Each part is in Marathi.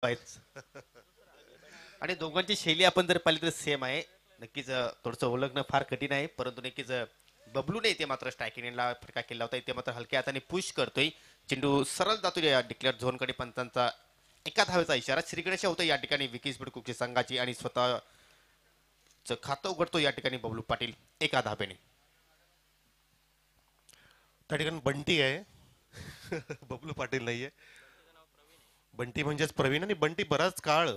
आहेत. आणि दोघांची शैली आपण जर पाहिली तर सेम आहे. नक्कीच थोडंसं ओळखणं फार कठीण आहे, परंतु नक्कीच बबलूने इथे मात्र स्ट्रायकिंगला फटका केला होता. इथे मात्र हलक्या हाताने पुश करतोय. चेंडू सरळ जातो या डिक्लेअर झोनकडे. पंचांचा एका धावेचा इशारा. श्रीगणेश होतं या ठिकाणी विकी स्पीड कुकची संघाची आणि स्वतःचं खातं उघडतो या ठिकाणी बबलू पाटील एका धावेने. त्या ठिकाणी बंटी आहे. बबलू पाटील नाहीये. बंटी म्हणजेच प्रवीण. आणि बंटी बराच काळ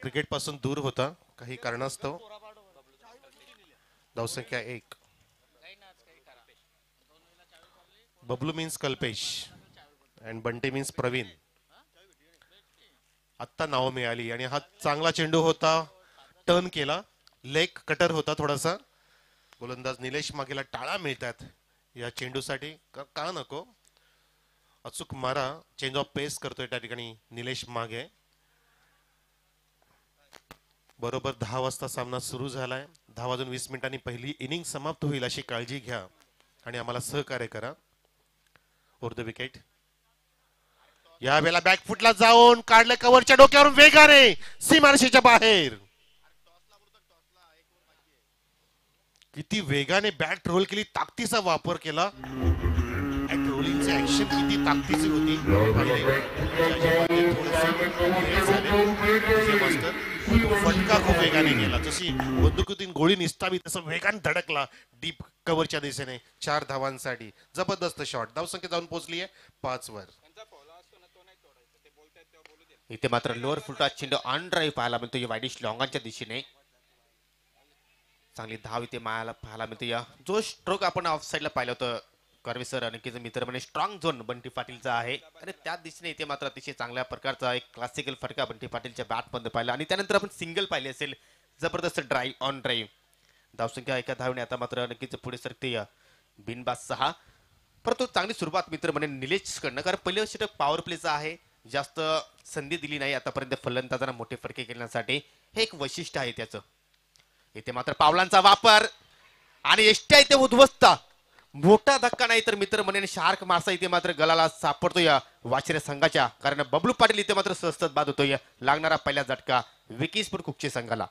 क्रिकेट पासून दूर होता काही कारणास्तव. धावसंख्या 1. Bablu means Kalpesh and Bunty means Pravin. आत्ता नाव मिळाली आणि हा चांगला चेंडू होता. टर्न केला. लेग कटर होता थोडासा. गोलंदाज निलेश मागेला टाळा मिळतात या चेंडूसाठी. का नको. अचूक मारा. चेंज ऑफ पेस करतोय त्या ठिकाणी निलेश मागे. बरोबर 10 वाजता सामना सुरू झालाय. 10 वाजून 20 मिनिटांनी पहिली इनिंग समाप्त होईल अशी काळजी घ्या आणि आम्हाला सहकार्य करा. Over the wicket. यावेळेला बॅकफुटला जाऊन काढले कव्हरच्या डोक्यावरून वेगाने सीमारेषेच्या बाहेर. किती वेगाने बॅट रोल केली. ताकदीचा वापर केला. रोलिंगची ऍक्शन किती ताकदीची होती. फटका खूप वेगाने गेला. जशी बंदुकीतून गोळी निसतावी तसं वेगाने धडकला डीप कव्हरच्या दिशेने. 4 धावांसाठी जबरदस्त शॉट. धावसंख्या जाऊन पोहोचली आहे 5 वर. इथे मात्र लोअर फुलटा चेंडू ऑन ड्राईव्ह पाहायला मिळतो वाईडिश लॉंगांच्या दिशेने. चांगली धाव इथे मायाला पाहायला मिळते. या जो स्ट्रोक आपण ऑफ साईडला पाहिलं होतं कर्वे सर आणि मित्र म्हणे स्ट्रॉंग झोन बंटी पाटीलचा आहे आणि त्याच दिशेने इथे मात्र अतिशय चांगल्या प्रकारचा एक क्लासिकल फटका बंटी पाटीलच्या बॅटमध्ये पाहिला. आणि त्यानंतर आपण सिंगल पाहिले असेल. जबरदस्त ड्राईव्ह ऑन ड्राईव्ह. धावसंख्या एका धावने आता मात्र नक्कीच पुढे सरते या बिनबाद 6. परंतु चांगली सुरुवात मित्र म्हणे निलेश कडनं, कारण पहिलं षटक पॉवर प्लेचा आहे. जास्त संधी दिली नाही आतापर्यंत फलंदाजांना मोठे फटके खेळण्यासाठी. हे एक वैशिष्ट्य आहे त्याचं. इथे मात्र पावलांचा वापर आणि एष्ट्या इथे उद्ध्वस्त. मोठा धक्का नाही तर मित्र म्हणे शार्क मासा इथे मात्र गलाला सापडतो या वाशिरे संघाच्या, कारण बबलू पाटील इथे मात्र स्वस्त बाद होतोय. लागणारा पहिला झटका विकी स्पोर्ट कुकचे संघाला.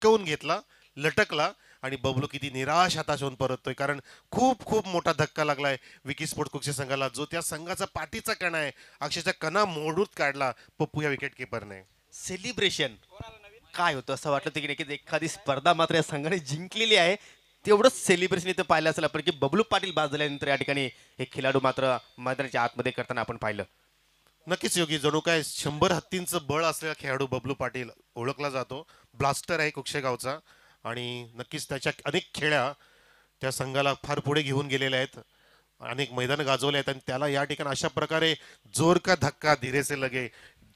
कवून घेतला. लटकला आणि बबलू किती निराश हताश होऊन परततोय, कारण खूप खूप मोठा धक्का लागलाय विकी स्पोर्ट कुकच्या संघाला, जो त्या संघाचा पाठीचा कणा आहे. अक्षरशः कणा मोडूत काढला पप्पू या विकेट किपरने. सेलिब्रेशन काय होतं असं वाटलं की नक्कीच एखादी स्पर्धा मात्र या संघाने जिंकलेली आहे. तेवढंच सेलिब्रेशन इथं पाहिलं असेल आपण की बबलू पाटील बाद झाल्यानंतर या ठिकाणी एक खेळाडू मात्र मैदानाच्या आतमध्ये करताना आपण पाहिलं. नक्कीच योगी, जणू काय 100 हत्तींचं बळ असलेला खेळाडू बबलू पाटील ओळखला जातो. ब्लास्टर आहे कुक्षेगावचा आणि नक्कीच त्याच्या अनेक खेळ्या त्या संघाला फार पुढे घेऊन गेलेल्या आहेत. अनेक मैदान गाजवले आहेत आणि त्याला या ठिकाणी अशा प्रकारे जोर का धक्का धीरे से लगे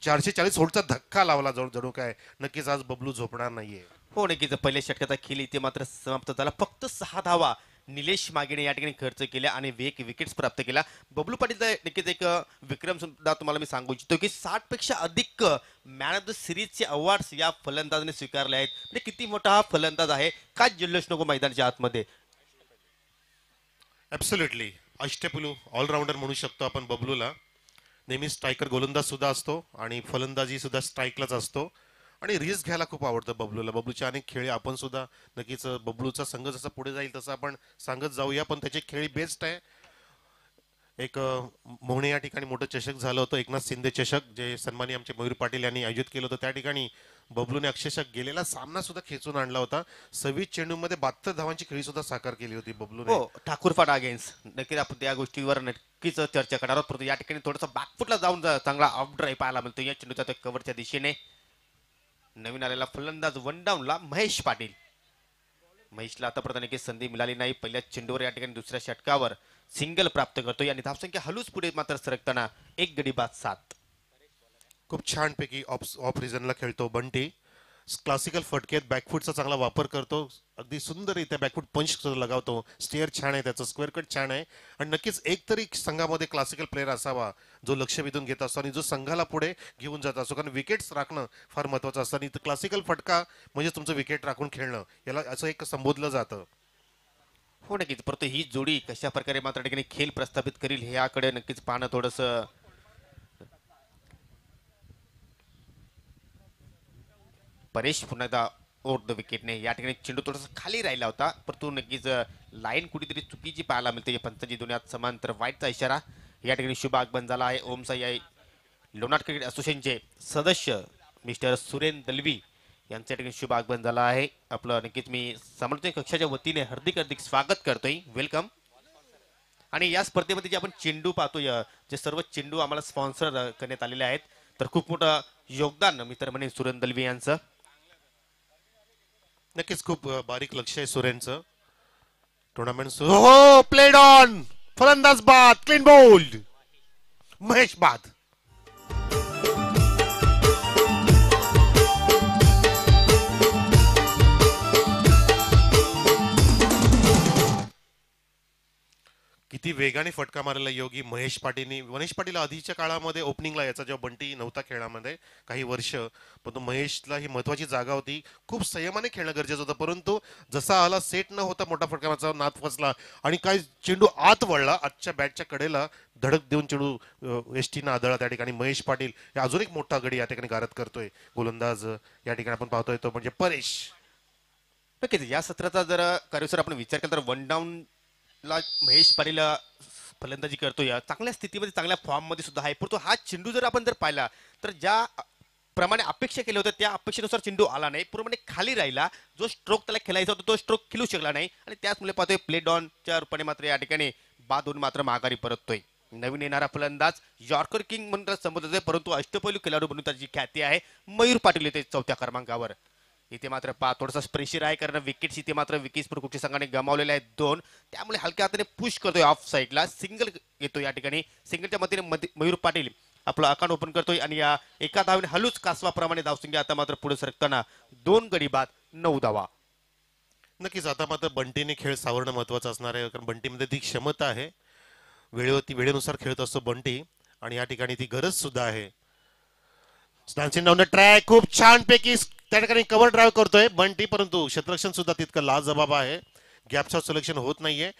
440 होल्डचा धक्का लावला जणू काय. नक्कीच आज बबलू झोपणार नाहीये. हो नक्कीच पहिल्या षटकाचा खेळ इथे मात्र समाप्त झाला. फक्त 6 धावा निलेश मागेने या ठिकाणी खर्च केल्या आणि विकेट्स प्राप्त केल्या. बबलू पाटीलचा नक्कीच एक विक्रम सुद्धा तुम्हाला मी सांगू इच्छितो की 60 पेक्षा अधिक मॅन ऑफ द सिरीजचे अवॉर्ड्स या फलंदाजाने स्वीकारले आहेत. म्हणजे किती मोठा हा फलंदाज आहे. काय जल्लोष नको मैदानाच्या आतमध्ये. ॲब्सोल्युटली अष्टपैलू ऑलराऊंडर म्हणू शकतो आपण बबलूला. नेहमी स्ट्रायकर गोलंदाज सुद्धा असतो आणि फलंदाजी सुद्धा स्ट्राईकलाच असतो आणि रिस्क घ्यायला खूप आवडतं बबलूला. बबलूच्या अनेक खेळी आपण सुद्धा नक्कीच बबलूचा संघ जसा पुढे जाईल तसं आपण सांगत जाऊया, पण त्याचे खेळी बेस्ट आहे. एक मोहणे या ठिकाणी मोठं चषक झालं होतं, एकनाथ शिंदे चषक, जे सन्मानी आमचे मयूर पाटील यांनी आयोजित केलं होतं. त्या ठिकाणी बबलूने अक्षरशः गेलेला सामना सुद्धा खेचून आणला होता. 26 चेंडूमध्ये 72 धावांची खेळी सुद्धा साकार केली होती बबलूने. हो ठाकूरफाट अगेन्स्ट नक्कीच आपण त्या गोष्टीवर नक्कीच चर्चा करणार आहोत. परंतु या ठिकाणी थोडासा बॅकफुटला जाऊन चांगला ऑफ ड्राईव्ह पाहायला मिळतो या चेंडूच्या कव्हरच्या दिशेने. नवीन आलेला फलंदाज वन डाऊनला महेश पाटील. महेशला आतापर्यंत एक संधी मिळाली नाही. पहिल्या चेंडूवर या ठिकाणी दुसऱ्या षटकावर सिंगल प्राप्त करतोय आणि धावसंख्या हलूच पुढे मात्र सरकताना 1 गडी बाद 7. खूप छानपैकी ऑफ रिझनला खेळतो बंटी क्लासिकल फटके आहेत, बॅकफूटचा चांगला वापर करतो, अगदी सुंदररित्या बॅकफूट पंच लगावतो, स्टेअर छान आहे, त्याचं स्क्वेअर कट छान आहे. आणि नक्कीच एक तरी संघामध्ये क्लासिकल प्लेअर असावा जो लक्ष वेधून घेत असतो आणि जो संघाला पुढे घेऊन जात असतो, कारण विकेट्स राखणं फार महत्वाचं असतं. आणि क्लासिकल फटका म्हणजे तुमचं विकेट राखून खेळणं, याला असं एक संबोधलं जातं. हो नक्कीच, परंतु ही जोडी कशा प्रकारे मात्र ठिकाणी खेळ प्रस्थापित करील ह्याकडे नक्कीच पाहणं थोडंसं. परेश पुन्हा एकदा ओव्हर द विकेटने या ठिकाणी चेंडू थोडासा खाली राहिला होता, परंतु नक्कीच लाईन कुठेतरी चुकीची पाहायला मिळते. पंचांची दुनियात समांतर वाईटचा इशारा या ठिकाणी शुभ आगमन झाला आहे. ओम साई आहे लोणार क्रिकेट असोसिएशनचे सदस्य मिस्टर सुरेन दलवी यांचं या ठिकाणी शुभ आगमन झालं आहे. आपलं नक्कीच मी समर्थन कक्षाच्या वतीने हार्दिक हार्दिक स्वागत करतोय, वेलकम. आणि या स्पर्धेमध्ये जे आपण चेंडू पाहतोय, जे सर्व चेंडू आम्हाला स्पॉन्सर करण्यात आलेले आहेत, तर खूप मोठं योगदान मित्र म्हणे सुरेन दलवी यांचं. नक्कीच खूप बारीक लक्ष आहे सुरेनचं. टुर्नामेंट हो प्लेड ऑन, फलंदाज बाद, क्लीन बोल्ड, महेश बाद. किती वेगाने फटका मारलेला योगी महेश पाटीलनी. महेश पाटील आधीच्या काळामध्ये ओपनिंगला याचा जेव्हा बंटी नव्हता खेळामध्ये काही वर्ष, पण तो महेशला ही महत्वाची जागा होती. खूप संयमाने खेळणं गरजेचं होतं, परंतु जसा आला सेट न होता मोठा फटका मारचा, नाद फसला आणि काय चेंडू आत वळला, आजच्या बॅटच्या कडेला धडक देऊन चेंडू एसटीनं आदळला. त्या ठिकाणी महेश पाटील हे अजून एक मोठा गडी या ठिकाणी गारद करतोय. गोलंदाज या ठिकाणी आपण पाहतोय तो म्हणजे परेश. नक्कीच या सत्राचा जर कार्यसर आपण विचार केला तर वन डाऊन ला महेश पाटील फलंदाजी करतोय, चांगल्या स्थितीमध्ये चांगल्या फॉर्म मध्ये सुद्धा आहे. परंतु हा चेंडू जर आपण जर पाहिला तर ज्या प्रमाणे अपेक्षा केल्या होत्या त्या अपेक्षेनुसार चेंडू आला नाही, पूर्णपणे खाली राहिला. जो स्ट्रोक त्याला खेळायचा होता तो स्ट्रोक खेळू शकला नाही आणि त्याचमुळे पाहतोय प्ले डॉनच्या रूपाने मात्र या ठिकाणी बाद होऊन मात्र माघारी परततोय. नवीन येणारा फलंदाज यॉर्कर किंग म्हणून संबोधत, परंतु अष्टपैलू खेळाडू म्हणून त्याची ख्याती आहे. मयूर पाटील येते चौथ्या क्रमांकावर. इथे मात्र थोडासा प्रेशर आहे, कारण विकेट्स इथे मात्र विकेट्स कुठच्या संघाने गमावलेले आहेत 2, त्यामुळे हलक्या हाताने पुश करतोय ऑफ साईडला. सिंगल येतो या ठिकाणी. सिंगलच्या मतीने मयूर पाटील आपलं अकाउंट ओपन करतोय आणि या एका धावेने हलूच कासवाप्रमाणे धावसंख्या आता मात्र पुढे सरकताना 2 गडी बाद 9 धावा. नक्कीच आता मात्र बंटीने खेळ सावरणं महत्वाचं असणार आहे, कारण बंटीमध्ये ती क्षमता आहे, वेळेवरती वेळेनुसार खेळत असतो बंटी आणि या ठिकाणी ती गरज सुद्धा आहे. स्टॅन्सिंग डाऊन द ट्रॅक खूप छान पैकी त्या ठिकाणी कव्हर ड्राईव्ह करतोय बंटी, परंतु क्षेत्ररक्षण सुद्धा तितकं लाजबाब आहे, गॅप शॉट सिलेक्शन होत नाहीये.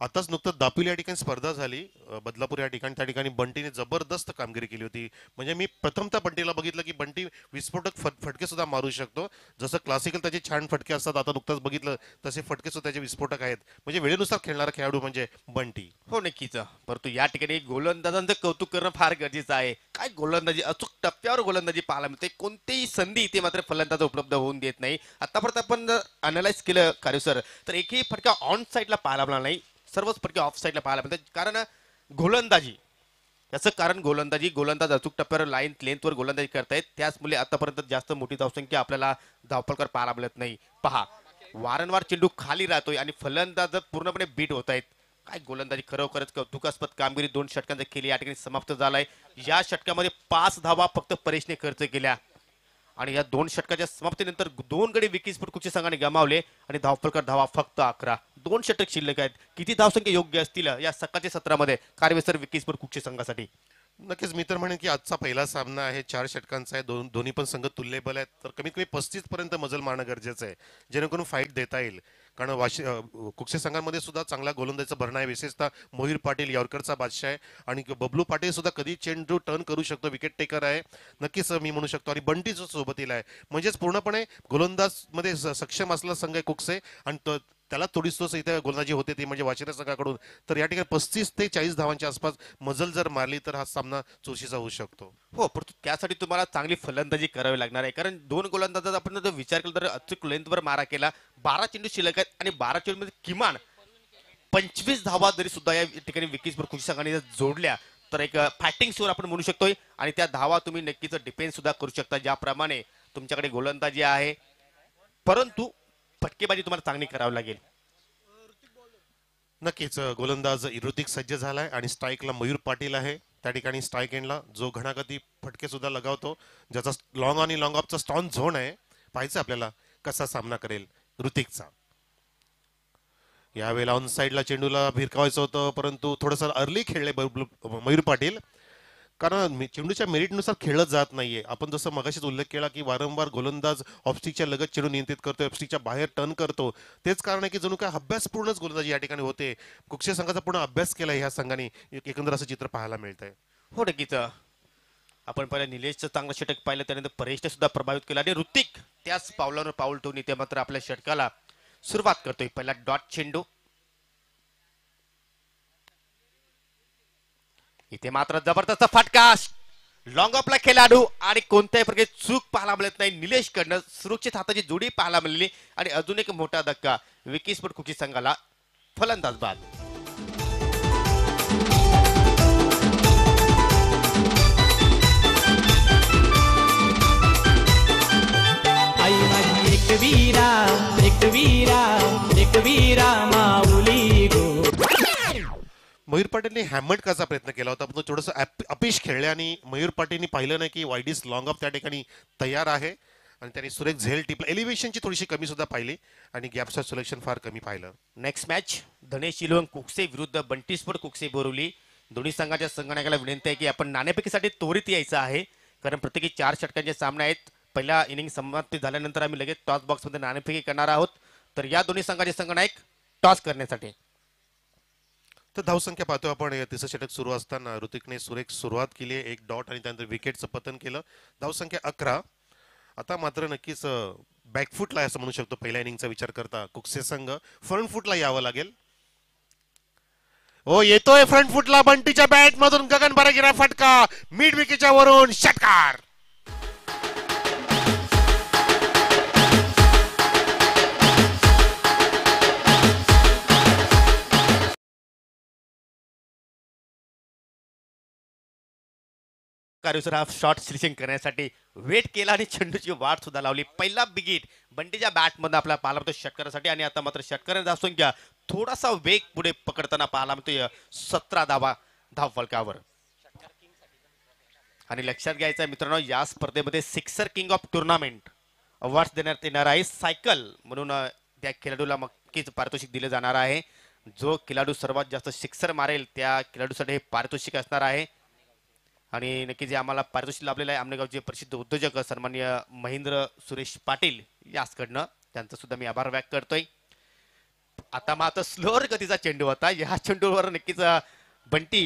आताच नुकतंच दापोली या ठिकाणी स्पर्धा झाली बदलापूर या ठिकाणी, त्या ठिकाणी बंटीने जबरदस्त कामगिरी केली होती. म्हणजे मी प्रथमतः बंटीला बघितलं की बंटी विस्फोटक फटके सुद्धा मारू शकतो. जसं क्लासिकल त्याचे छान फटके असतात, आता नुकतंच बघितलं तसे फटके सुद्धा त्याचे विस्फोटक आहेत. म्हणजे वेळेनुसार खेळणारा खेळाडू म्हणजे बंटी. हो नक्कीच, परंतु या ठिकाणी गोलंदाजांचं कौतुक करणं फार गरजेचं आहे. काय गोलंदाजी, अचूक टप्प्यावर गोलंदाजी पाहायला मिळते. कोणतीही संधी इथे मात्र फलंदाज उपलब्ध होऊन देत नाही. आतापर्यंत आपण जर अनालाइज केलं कार्यसर तर एकही फटका ऑन साईडला पाहायला मिळाला नाही, सर्वच फटके ऑफ साईडला पाहायला मिळतात. कारण गोलंदाजी, याचं कारण गोलंदाज अचूक टप्प्यावर लाईन लेंथवर गोलंदाजी करतायत, त्याचमुळे आतापर्यंत जास्त मोठी धावसंख्या आपल्याला धावपलकर पाहायला मिळत नाही. पहा, वारंवार चेंडू खाली राहतोय आणि फलंदाज पूर्णपणे बीट होत आहेत. काय गोलंदाजी, खरोखरच कौतुकास्पद कामगिरी 2 षटकांचा केली या ठिकाणी समाप्त झालाय. या षटकामध्ये 5 धावा फक्त परेशने खर्च केल्या आणि या 2 षटकाच्या समाप्तीनंतर 2 गडी विकेट्स कुठच्या संघाने गमावले आणि धावफलकर धावा फक्त 11. 2 षटक शिल्लक आहेत. किती धावसंख्या योग्य असतील या सकाळच्या सत्रामध्ये कार्यवेसर विकेट्स कुठच्या संघासाठी? नक्कीच मी तर म्हणेन की आजचा पहिला सामना आहे, 4 षटकांचा आहे, दोन्ही पण संघ तुल्यबल आहेत, तर कमीत कमी 35 पर्यंत मजल मारणं गरजेचं आहे जेणेकरून फाईट देता येईल. कारण कुक्षे संघांमध्ये सुद्धा चांगला गोलंदाजीचा भरणा आहे, विशेषतः मोहिर पाटील यॉर्करचा बादशाह आहे आणि बबलू पाटील सुद्धा कधी चेंडू टर्न करू शकतो, विकेट टेकर आहे नक्कीच मी म्हणू शकतो. आणि बंटी सोबतीला आहे, म्हणजेच पूर्णपणे गोलंदाज मध्ये सक्षम असलेला संघ आहे कुक्षे आणि त्याला थोडीसोच इथे गोलंदाजी होते ती म्हणजे वाशिरा संघाकडून. तर या ठिकाणी 35 ते 40 धावांच्या आसपास मजल जर मारली तर हा सामना चुरशीचा होऊ शकतो. हो, परंतु त्यासाठी तुम्हाला चांगली फलंदाजी करावी लागणार आहे, कारण 2 गोलंदाजात आपण जर विचार केला तर अचूक लेंथवर मारा केला. 12 चेंडू शिल्लक आहेत आणि 12 चेंडूमध्ये किमान 25 धावा जरी सुद्धा या ठिकाणी विकेट्सवर खुशी संघाने जोडल्या तर एक फायटिंग शोर आपण म्हणू शकतोय आणि त्या धावा तुम्ही नक्कीच डिफेन्स सुद्धा करू शकता. ज्याप्रमाणे तुमच्याकडे गोलंदाजी आहे, परंतु फटकेबाजी तुम्हाला चांगली करावी लागेल. नक्कीच गोलंदाज ऋतिक सज्ज झालाय आणि स्ट्राईकला मयूर पाटील आहे. त्या ठिकाणी स्ट्राईक एंडला जो घणागती फटके सुद्धा लगावतो, ज्याचा लॉंग आणि लॉंग ऑफचा स्टॉन झोन आहे, पाहायचं आपल्याला कसा सामना करेल ऋतिकचा. यावेळेला ऑन साईडला चेंडूला भिरकावायचं होतं, परंतु थोडंसं अर्ली खेळले मयूर पाटील, कारण चेंडूच्या मेरिटनुसार खेळत जात नाहीये. आपण जसं मगाशीच उल्लेख केला की वारंवार गोलंदाज ऑफस्टिकच्या लगत चेंडू नियंत्रित करतो, ऑफस्टिकच्या बाहेर टर्न करतो. तेच कारण आहे की जणू काय अभ्यासपूर्णच गोलंदाजी या ठिकाणी होते. कुक्षे संघाचा पूर्ण अभ्यास केला ह्या संघाने, एकंदर असं चित्र पाहायला मिळतंय. हो नक्कीच. आपण पहिला निलेशचं चांगलं षटक पाहिलं, त्यानंतर परेशने सुद्धा प्रभावित केलं आणि ऋतिक त्याच पावलावर पाऊल ठेवून इथे मात्र आपल्या षटकाला सुरुवात करतोय. पहिला डॉट चेंडू, इथे मात्र जबरदस्त फटका, लॉंग ऑफला खेळाडू आणि कोणत्याही प्रकारे चूक पाहायला मिळत नाही निलेशकडनं. सुरक्षित हाताची जोडी पाहायला मिळाली आणि अजून एक मोठा धक्का विकी स्पोर्ट कुक्षी संघाला, फलंदाज बाद. आई माझी एक वीरा माऊली गो. मयूर पाटीलने हॅमंड करायचा प्रयत्न केला होता, पण थोडंसं अपयश खेळले आणि मयूर पाटीलने पाहिलं नाही की वाईडीस लॉंग ऑफ त्या ठिकाणी तयार आहे आणि त्यांनी सुरेख झेल टिपला. एलिव्हेशनची थोडीशी कमी सुद्धा पाहिली आणि गॅपचं सिलेक्शन फार कमी पाहिलं. नेक्स्ट मॅच धनेश शिलोंग कुकसे विरुद्ध बंटी स्पोर्ट कुकसे बोरिवली. दोन्ही संघाच्या संगणकाला विनंती आहे की आपण नाणेफेकीसाठी त्वरित यायचं आहे, कारण प्रत्येकी 4 षटकांचे सामने आहेत. पहिला इनिंग समाप्ती झाल्यानंतर आम्ही लगेच टॉस बॉक्समध्ये नाणेफेकी करणार आहोत. तर या दोन्ही संघाचे संगणक टॉस करण्यासाठी. तर धावसंख्या पाहतो आपण. तिसरं षटक सुरू असताना ऋतिकने सुरेख सुरुवात केली, 1 डॉट आणि त्यानंतर विकेटचं पतन केलं. धावसंख्या 11. आता मात्र नक्कीच बॅकफुटला असं म्हणू शकतो. पहिल्या इनिंगचा विचार करता कुकसे संघ फ्रंट फुटला यावं लागेल. हो, येतोय फ्रंट फुटला बंटीच्या बॅट मधून गगन बरागिरा फटका, मिड विकेटच्या वरून षटकार. कार्यसर हा शॉट सिलेक्शन करण्यासाठी वेट केला आणि चेंडूची वाट सुद्धा लावली. पहिला बिगिट बंटीच्या बॅटमधून आपला पाहायला मिळतो षटकारासाठी आणि आता मात्र षटकाराने धावसंख्या थोडासा वेग पुढे पकडताना पाहायला मिळतोय 17 धाव फलकावर. आणि लक्षात घ्यायचं मित्रांनो, या स्पर्धेमध्ये sixer king of tournament award देण्यात येणार आहे. सायकल म्हणून त्या खेळाडूला नक्कीच पारितोषिक दिले जाणार आहे. जो खेळाडू सर्वात जास्त सिक्सर मारेल त्या खेळाडूसाठी हे पारितोषिक असणार आहे. आणि नक्की जे आम्हाला पारितोषिक लाभलेलं आहे आमनेगावचे प्रसिद्ध उद्योजक सन्माननीय महेंद्र सुरेश पाटील याचकडनं, त्यांचा सुद्धा मी आभार व्यक्त करतोय. आता मात्र स्लोअर गतीचा चेंडू होता. या चेंडूवर नक्कीच बंटी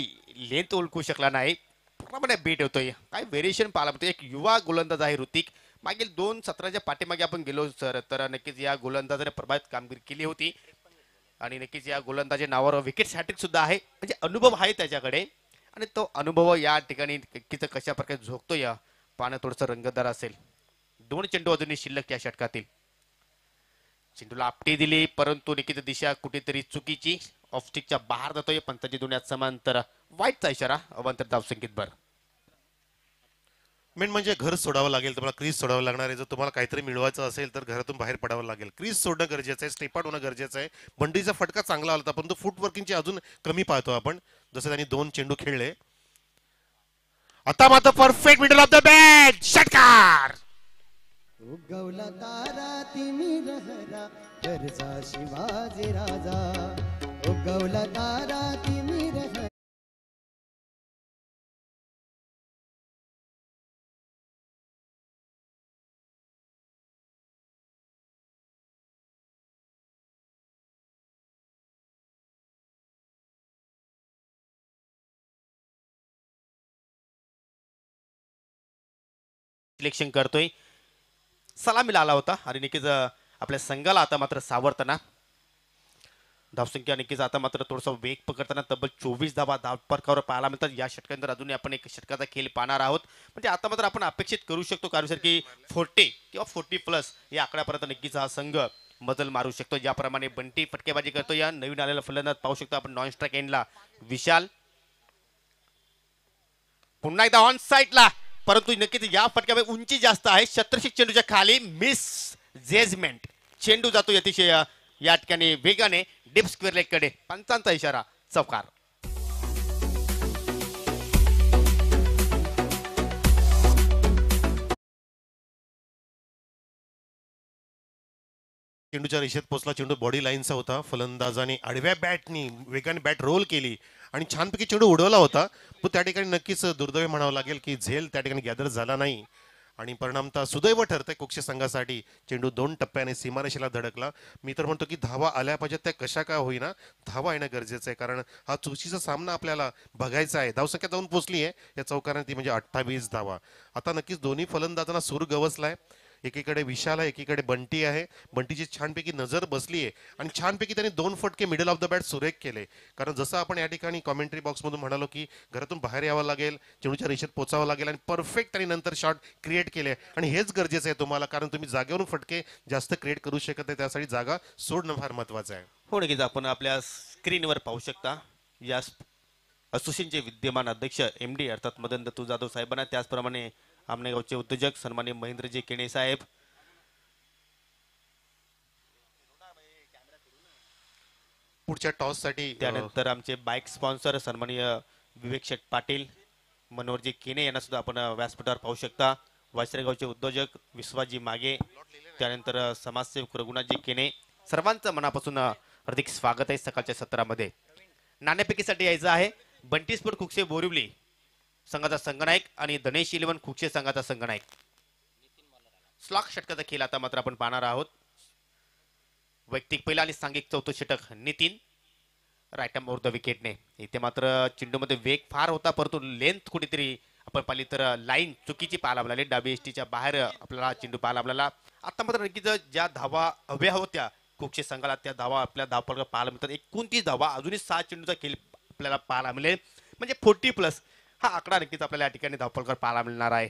लेंथ ओळखू शकला नाही, पूर्णपणे बीट होतोय. काय व्हेरिएशन पाहायला मिळतं. एक युवा गोलंदाज आहे ऋतिक. मागील 2 सत्राच्या पाठीमागे आपण गेलो सर, तर नक्कीच या गोलंदाजाने प्रभावित कामगिरी केली होती आणि नक्कीच या गोलंदाजी नावावर विकेट हॅट्रिक सुद्धा आहे. म्हणजे अनुभव आहे त्याच्याकडे आणि तो अनुभव या ठिकाणी नक्कीच कशा प्रकारे झोकतोय पाहणं थोडंसं रंगतदार असेल. 2 चेंडू अजूनही शिल्लक या षटकातील. चेंडूला आपटी दिली, परंतु नक्कीच दिशा कुठेतरी चुकीची, ऑफस्टिकच्या बाहेर जातोय. पंचांची दुनियात समांतर वाईटचा इशारा, अवांतर धावसंख्येत भर. मेन म्हणजे घर सोडावं लागेल, तुम्हाला क्रीज सोडावं लागणार आहे. जर तुम्हाला काहीतरी मिळवायचं असेल तर घरातून बाहेर पडावं लागेल. क्रीज सोडणं गरजेचं आहे, स्टेप आउट होणं गरजेचं आहे. बंडीचा फटका चांगला आला परंतु फुटवर्किंगची अजून कमी पाहतो आपण, जसं त्यांनी 2 चेंडू खेळले. आता मात्र perfect middle of the bat, षटकार. उगवला तारा तिमी रहरा गरजा शिवाजी राजा. उगवला तारा तिमी रहरा. सिलेक्शन करतोय. सलामीला आला होता आणि नक्कीच आपल्या संघाला आता मात्र सावरताना धावसंख्या नक्कीच आता मात्र थोडासा वेग पकडताना तब्बल 24 धावा धावफलकावर पाहायला मिळतात. या षटकानंतर अजून आपण एक षटकाचा खेळ पाहणार आहोत. म्हणजे आता मात्र आपण अपेक्षित करू शकतो कारण की 40 किंवा 40+ या आकड्यापर्यंत नक्कीच हा संघ मजल मारू शकतो. ज्याप्रमाणे बंटी फटकेबाजी करतो या नवीन आलेला फलंदाज पाहू शकतो आपण. नॉन स्ट्राईक एंडला विशाल, पुन्हा एकदा ऑन साईडला, परंतु नक्कीच या फटक्यामध्ये उंची जास्त आहे. शतरक्षक चेंडूच्या खाली मिस जेजमेंट, चेंडू जातो अतिशय या ठिकाणी वेगाने डीप स्क्वेअर लेग कडे. पंचांचा इशारा, चौकार. चेंडूच्या रेषेत पोहोचला. चेंडू बॉडी लाईनचा होता. फलंदाजाने आडव्या बॅटनी वेगाने बॅट रोल केली आणि छानपैकी चेंडू उडवला होता. पण त्या ठिकाणी नक्कीच दुर्दैव म्हणावं लागेल की झेल त्या ठिकाणी गॅदर झाला नाही आणि परिणामतः सुदैव ठरतंय कुक्षी संघासाठी. चेंडू 2 टप्प्याने सीमारेषेला धडकला. मी तर म्हणतो की धावा आल्या पाहिजेत, त्या कशा का होईना धावा येणं गरजेचं आहे, कारण हा चुरशीचा सामना आपल्याला बघायचा आहे. धावसंख्या जाऊन पोहोचली आहे या चौकाराने, ती म्हणजे 28 धावा. आता नक्कीच दोन्ही फलंदाजांना सूर गवसलाय. एकीकडे विशाल आहे, एकीकडे बंटी आहे. बंटीची छानपैकी नजर बसली आहे आणि छानपैकी त्यांनी 2 फटके मिडल ऑफ द बॅट सुरेख केले. कारण जसं आपण या ठिकाणी कॉमेंट्री बॉक्समधून म्हणालो की घरातून बाहेर यावं लागेल, चेंडूच्या रेषेत पोचावं लागेल आणि परफेक्ट आणि नंतर शॉट क्रिएट केले. आणि हेच गरजेचं आहे तुम्हाला, कारण तुम्ही जागेवरून फटके जास्त क्रिएट करू शकत नाही. त्यासाठी जागा सोडणं फार महत्वाचं आहे. हो नक्कीच आपण आपल्या स्क्रीनवर पाहू शकता या असोसिएशनचे विद्यमान अध्यक्ष MD अर्थात मदन दत्तू जाधव साहेबांना, त्याचप्रमाणे आमनेगावचे उद्योजक सन्माननीय महेंद्रजी केणे साहेब, पुढच्या टॉस साठी त्यानंतर आमचे बाईक स्पॉन्सर सन्माननीय विवेक शेठ पाटील, मनोहरजी केणे यांना सुद्धा आपण व्यासपीठावर पाहू शकता. वासरेगावचे उद्योजक विश्वाजी मागे, त्यानंतर समाजसेवक रघुनाथजी केणे, सर्वांचं मनापासून हार्दिक स्वागत आहे सकाळच्या सत्रामध्ये. नाणेफेकीसाठी यायचं आहे बंटी स्पोर्ट कुक्षे बोरिवली संघाचा संघनायक आणि गणेश 11 कुक्षे संघाचा संघनायक. स्लॉक षटकाचा खेळ आता मात्र आपण पाहणार आहोत. वैयक्तिक पहिला आणि सांघिक चौथं षटक नितीन राईट ओव्हर द विकेटने. इथे मात्र चेंडूमध्ये वेग फार होता, परंतु लेंथ कुठेतरी आपण पाहिली तर लाईन चुकीची पाहायला मिळाली. डाबी एसटीच्या बाहेर आपल्याला चेंडू पाहायला मिळाला. आता मात्र नक्कीच ज्या धावा हव्या होत्या कुक्षे संघाला त्या धावा आपल्या धावपळ पाहायला मिळतात. 29 धावा, अजूनही 6 चेंडूचा खेळ आपल्याला पाहायला मिळेल, म्हणजे 40+ हा आकडा नक्कीच आपल्याला या ठिकाणी धावपळकर पाहायला मिळणार आहे.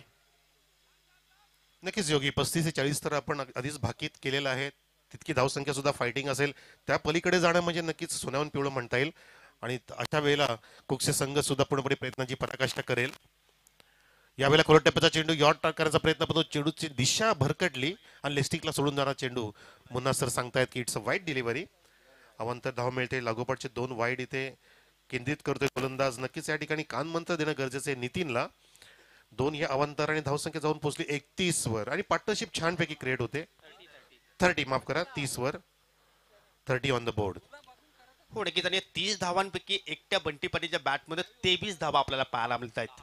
नक्कीच योगी 35 ते 40 तर आपण आधीच भाकीत केलेलं आहे. तितकी धावसंख्या सुद्धा फायटिंग असेल. त्या पलीकडे जाणं म्हणजे नक्कीच सोन्याहून पिवळं म्हणता येईल. आणि अशा वेळेला कुक्षे संघ सुद्धा पूर्णपणे प्रयत्नाची पराकाष्ठा करेल. यावेळेला खोलट टप्प्याचा चेंडू यॉट करण्याचा प्रयत्न, पण चेंडूची दिशा भरकटली आणि लेस्टिकला सोडून जाणार चेंडू. मुन्ना सर सांगतायत की इट्स अ वाईड डिलिव्हरी. अवांतर धाव मिळते. लागोपाठचे 2 वाईड इथे केंद्रित करतोय गोलंदाज. नक्कीच या ठिकाणी कानमंत्र देणं गरजेचं आहे नितीनला. 2 या अवांतर आणि धावसंख्या जाऊन पोहोचली 31 वर आणि पार्टनरशिप छानपैकी क्रिएट होते. 30 माफ करा 30 वर 30 ऑन द बोर्ड. हो नक्कीच. आणि 30 धावांपैकी एकट्या बंटी पाटीलच्या बॅटमध्ये 23 धावा आपल्याला पाहायला मिळत आहेत.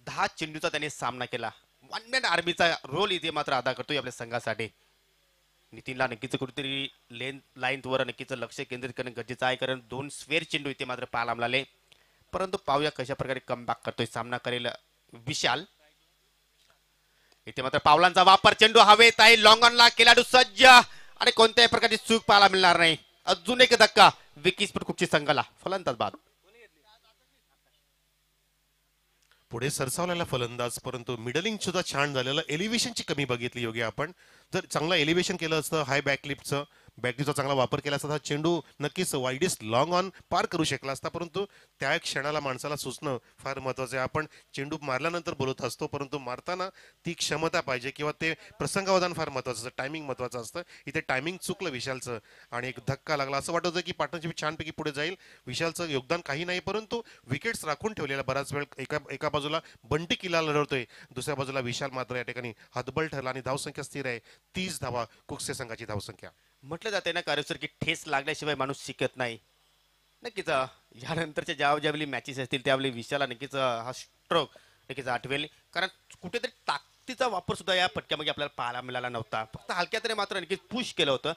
10 चेंडूचा त्याने सामना केला. वन मॅन आर्मीचा रोल इथे मात्र अदा करतोय आपल्या संघासाठी. नितीनला नक्कीच कुठेतरी लाईनवर नक्कीच लक्ष केंद्रित करणं गरजेचं आहे, कारण 2 स्क्वेअर चेंडू इथे मात्र पाहायला मिळाले. परंतु पाहूया कशा प्रकारे कमबॅक करतोय, सामना करेल विशाल. इथे मात्र पावलांचा वापर, चेंडू हवेत आहे, लॉंग ऑनला खेळाडू सज्ज आणि कोणत्याही प्रकारची चूक पाहायला मिळणार नाही. अजून एक धक्का विकीस्फोट कुक्षी संघाला. फलंदाज बाद. पुढे सरसावलेला फलंदाज, परंतु मिडलिंग सुद्धा छान झालेलं. एलिव्हेशनची कमी बघितली योगी आपण. जर चांगला एलिव्हेशन केलं असतं, हाय बॅकलिपचा चांगला वापर केला असता, हा चेंडू नक्कीच वाईडेस्ट लॉंग ऑन पार करू शकला असता. परंतु त्या क्षणाला माणसाला सुचणं फार महत्वाचं आहे. आपण चेंडू मारल्यानंतर बोलत असतो, परंतु मारताना ती क्षमता पाहिजे किंवा ते प्रसंगावधान फार महत्वाचं असतं, टायमिंग महत्वाचं असतं. इथे टायमिंग चुकलं विशालचं आणि एक धक्का लागला. असं वाटत होतं की पार्टनरशिप छानपैकी पुढे जाईल. विशालचं योगदान काही नाही, परंतु विकेट्स राखून ठेवलेला बराच वेळ. एका बाजूला बंटी किल्ला लढवतोय, दुसऱ्या बाजूला विशाल मात्र या ठिकाणी हतबल ठरला आणि धावसंख्या स्थिर आहे. 30 धावा कुक्षे संघाची धावसंख्या. म्हटलं जाते ना कार्यसर की ठेस लागल्याशिवाय माणूस शिकत नाही. नक्कीच यानंतरच्या ज्यावेळी मॅचेस असतील त्यावेळी विशाला नक्कीच हा स्ट्रोक नक्कीच आठवेल, कारण कुठेतरी ताकदीचा वापर सुद्धा या फटक्यामध्ये आपल्याला पाहायला मिळाला नव्हता. फक्त हलक्यातरी मात्र नक्कीच पुश केलं होतं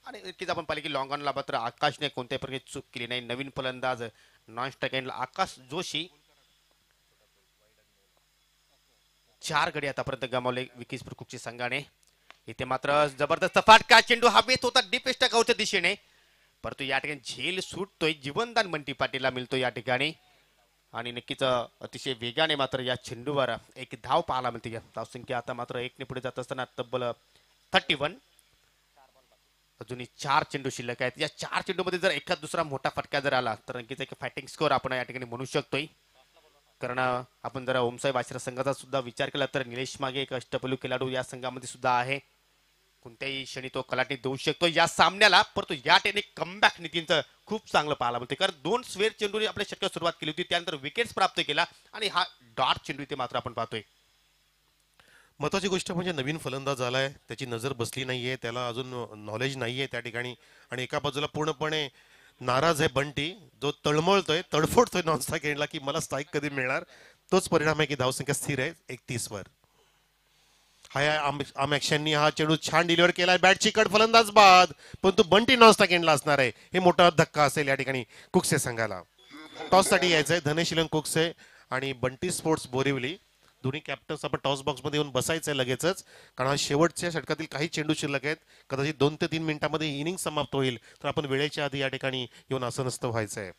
आणि नक्कीच आपण पाहिलं की लॉंग ऑनला मात्र आकाशने कोणत्याही प्रकारची चूक केली नाही. नवीन फलंदाज नॉन स्ट्राईक एंडला आकाश जोशी 4 गडी आतापर्यंत गमावले विकीस्फोट कुक्षी संघाने. इथे मात्र जबरदस्त फाटका, चेंडू हवेत होता डीप एस्टागावच्या दिशेने, परंतु या ठिकाणी झेल सुटतोय. जीवनदान बंटी पाटीलला मिळतो या ठिकाणी आणि नक्कीच अतिशय वेगाने मात्र या चेंडूवर एक धाव पाहायला मिळते. धावसंख्या आता मात्र 1 ने पुढे जात असताना तब्बल 31. अजूनही 4 चेंडू शिल्लक आहेत. या 4 चेंडूमध्ये जर एखाद दुसरा मोठा फटका जर आला तर नक्कीच एक फायटिंग स्कोर आपण या ठिकाणी म्हणू शकतोय. कारण आपण जर ओमसाहेब आश्रय संघाचा सुद्धा विचार केला तर निलेश मागे एक अष्टपैलू खेळाडू या संघामध्ये सुद्धा आहे. कोणत्याही क्षणी तो कलाटी देऊ शकतो या सामन्याला. परंतु या टेने कमबॅक नितीनचं खूप चांगलं पाहायला मिळते, कारण 2 स्क्वेअर चेंडूने आपल्या षटकात सुरुवात केली होती, त्यानंतर विकेट्स प्राप्त केला आणि हा डॉट चेंडू इथे मात्र आपण पाहतोय. महत्वाची गोष्ट म्हणजे नवीन फलंदाज आलाय, त्याची नजर बसली नाहीये, त्याला अजून नॉलेज नाहीये त्या ठिकाणी. आणि एका बाजूला पूर्णपणे नाराज आहे बंटी, जो तळमळतोय, तडफडतोय नॉनस्ट्राईक एंडला की मला स्ट्राईक कधी मिळणार. तोच परिणाम आहे की धावसंख्या स्थिर आहे 31 वर. आम ॲक्शननी हा चेंडू छान डिलिव्हर केलाय, बॅटची कड, फलंदाज बाद, परंतु बंटी नॉनस्ट्राईक एंडला असणार आहे. हे मोठा धक्का असेल या ठिकाणी कुकसे संघाला. टॉससाठी यायचंय धनेशीलन कुकसे आणि बंटी स्पोर्ट्स बोरिवली दोन्ही कॅप्टन्स. आपण टॉस बॉक्समध्ये येऊन बसायचंय लगेचच, कारण हा शेवटच्या षटकातील काही चेंडू शिल्लक आहेत. कदाचित 2 ते 3 मिनिटांमध्ये इनिंग समाप्त होईल, तर आपण वेळेच्या आधी या ठिकाणी येऊन असं नसतं व्हायचंय.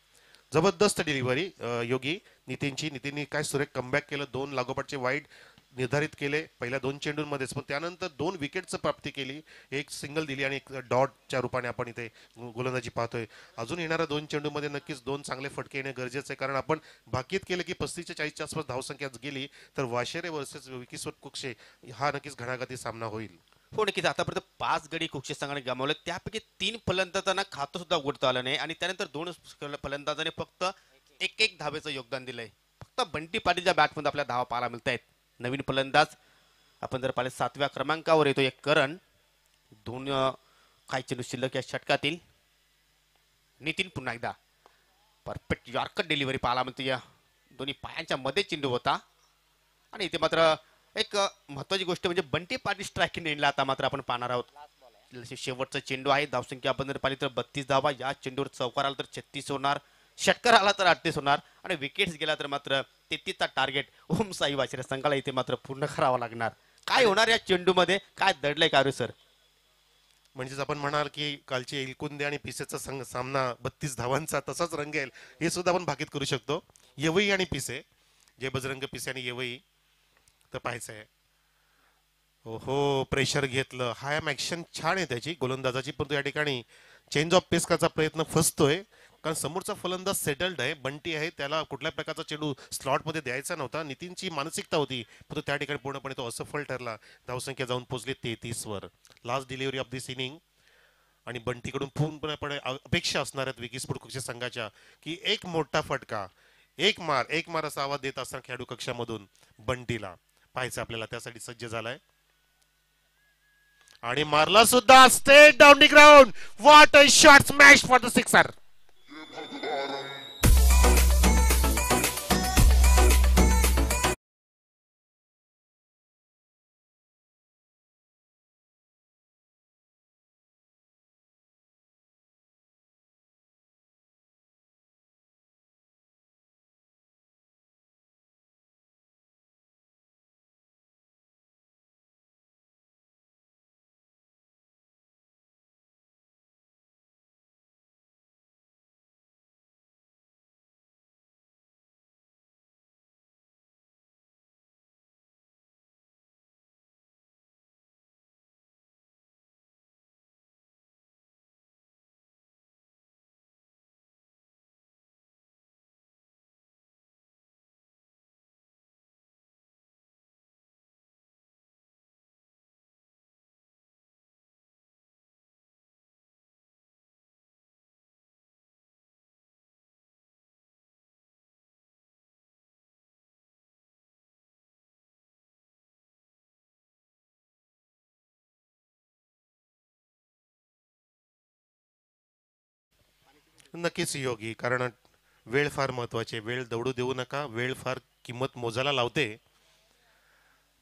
जबरदस्त डिलिव्हरी योगी नितीनची. नितीनने काय सुरेख कमबॅक केलं, 2 लागोपाठचे वाईड निर्धारित केले पहिल्या 2 चेंडूंमध्येच, पण त्यानंतर 2 विकेटचं प्राप्ती केली, एक सिंगल दिली आणि एक डॉटच्या रूपाने आपण इथे गोलंदाजी पाहतोय. अजून येणाऱ्या 2 चेंडूमध्ये नक्कीच 2 चांगले फटके येणे गरजेचं आहे, कारण आपण भाकीत केलं की 35 ते 40च्या आसपास धावसंख्या गेली तर वाशेरे वर्सेस विकीस्वत कुक्षे हा नक्कीच घणाघाती सामना होईल. हो नक्कीच. आतापर्यंत 5 गडी कुक्षे संघाने गमावले, त्यापैकी 3 फलंदाजांना खातं सुद्धा उघडता आलं नाही आणि त्यानंतर 2 फलंदाजांनी फक्त एक धावेचं योगदान दिलंय. फक्त बंटी पाटीलच्या बॅटमध्ये आपल्या धावा पाहायला मिळत आहेत. नवीन फलंदाज आपण जर पाहिले 7व्या क्रमांकावर येतो एक करण. 2 काही चेंडू शिल्लक या षटकातील. नितीन पुन्हा एकदा परफेक्ट यॉर्कर डिलिव्हरी पाहायला मिळते. या दोन्ही पायांच्या मध्ये चेंडू होता आणि इथे मात्र एक महत्वाची गोष्ट म्हणजे बंटी पाटील स्ट्रायकिंग एंडला आता मात्र आपण पाहणार आहोत. शेवटचा चेंडू आहे. धावसंख्या आपण जर पाहिली तर 32 धावा. या चेंडूवर चौकार आला तर 36 होणार, षटकार आला तर 38 होणार आणि विकेट्स गेला तर मात्र 33चा टार्गेट ओम साई वाशिरे संघाला इथे मात्र पूर्ण करावा लागणार. काय होणार या चेंडूमध्ये, काय दडलंय का सर? म्हणजेच आपण म्हणाल की कालची एलकुंदे आणि पिसेचा सामना 32 धावांचा तसाच रंगेल, हे सुद्धा आपण भाकीत करू शकतो. येवई आणि पिसे, जे बजरंग पिसे आणि येवई तर पाहायचं आहे. हो प्रेशर घेतलं. हाय ऍक्शन छान आहे त्याची गोलंदाजाची, परंतु या ठिकाणी चेंज ऑफ पेस करायचा प्रयत्न फसतोय, कारण समोरचा फलंदाज सेटल्ड आहे, बंटी आहे, त्याला कुठल्या प्रकारचा चेंडू स्लॉटमध्ये द्यायचा नव्हता. नितीनची मानसिकता होती, परंतु त्या ठिकाणी पूर्णपणे तो असफल ठरला. धावसंख्या जाऊन पोहोचली 33 वर. Last delivery of this inning आणि बंटीकडून पूर्णपणे अपेक्षा असणार आहेत विकी स्पोर्ट्स कुक्षे संघाच्या की एक मोठा फटका, एक मार असा आवाज देत असताना खेळाडू कक्षामधून बंटीला पाहायचं आपल्याला. त्यासाठी सज्ज झालाय आणि मारला सुद्धा straight down the ground. What a shot, smash for the sixer. नक्कीच योगी, कारण वेळ फार महत्वाची आहे. वेळ दौडू देऊ नका, वेळ फार किंमत मोजायला लावते,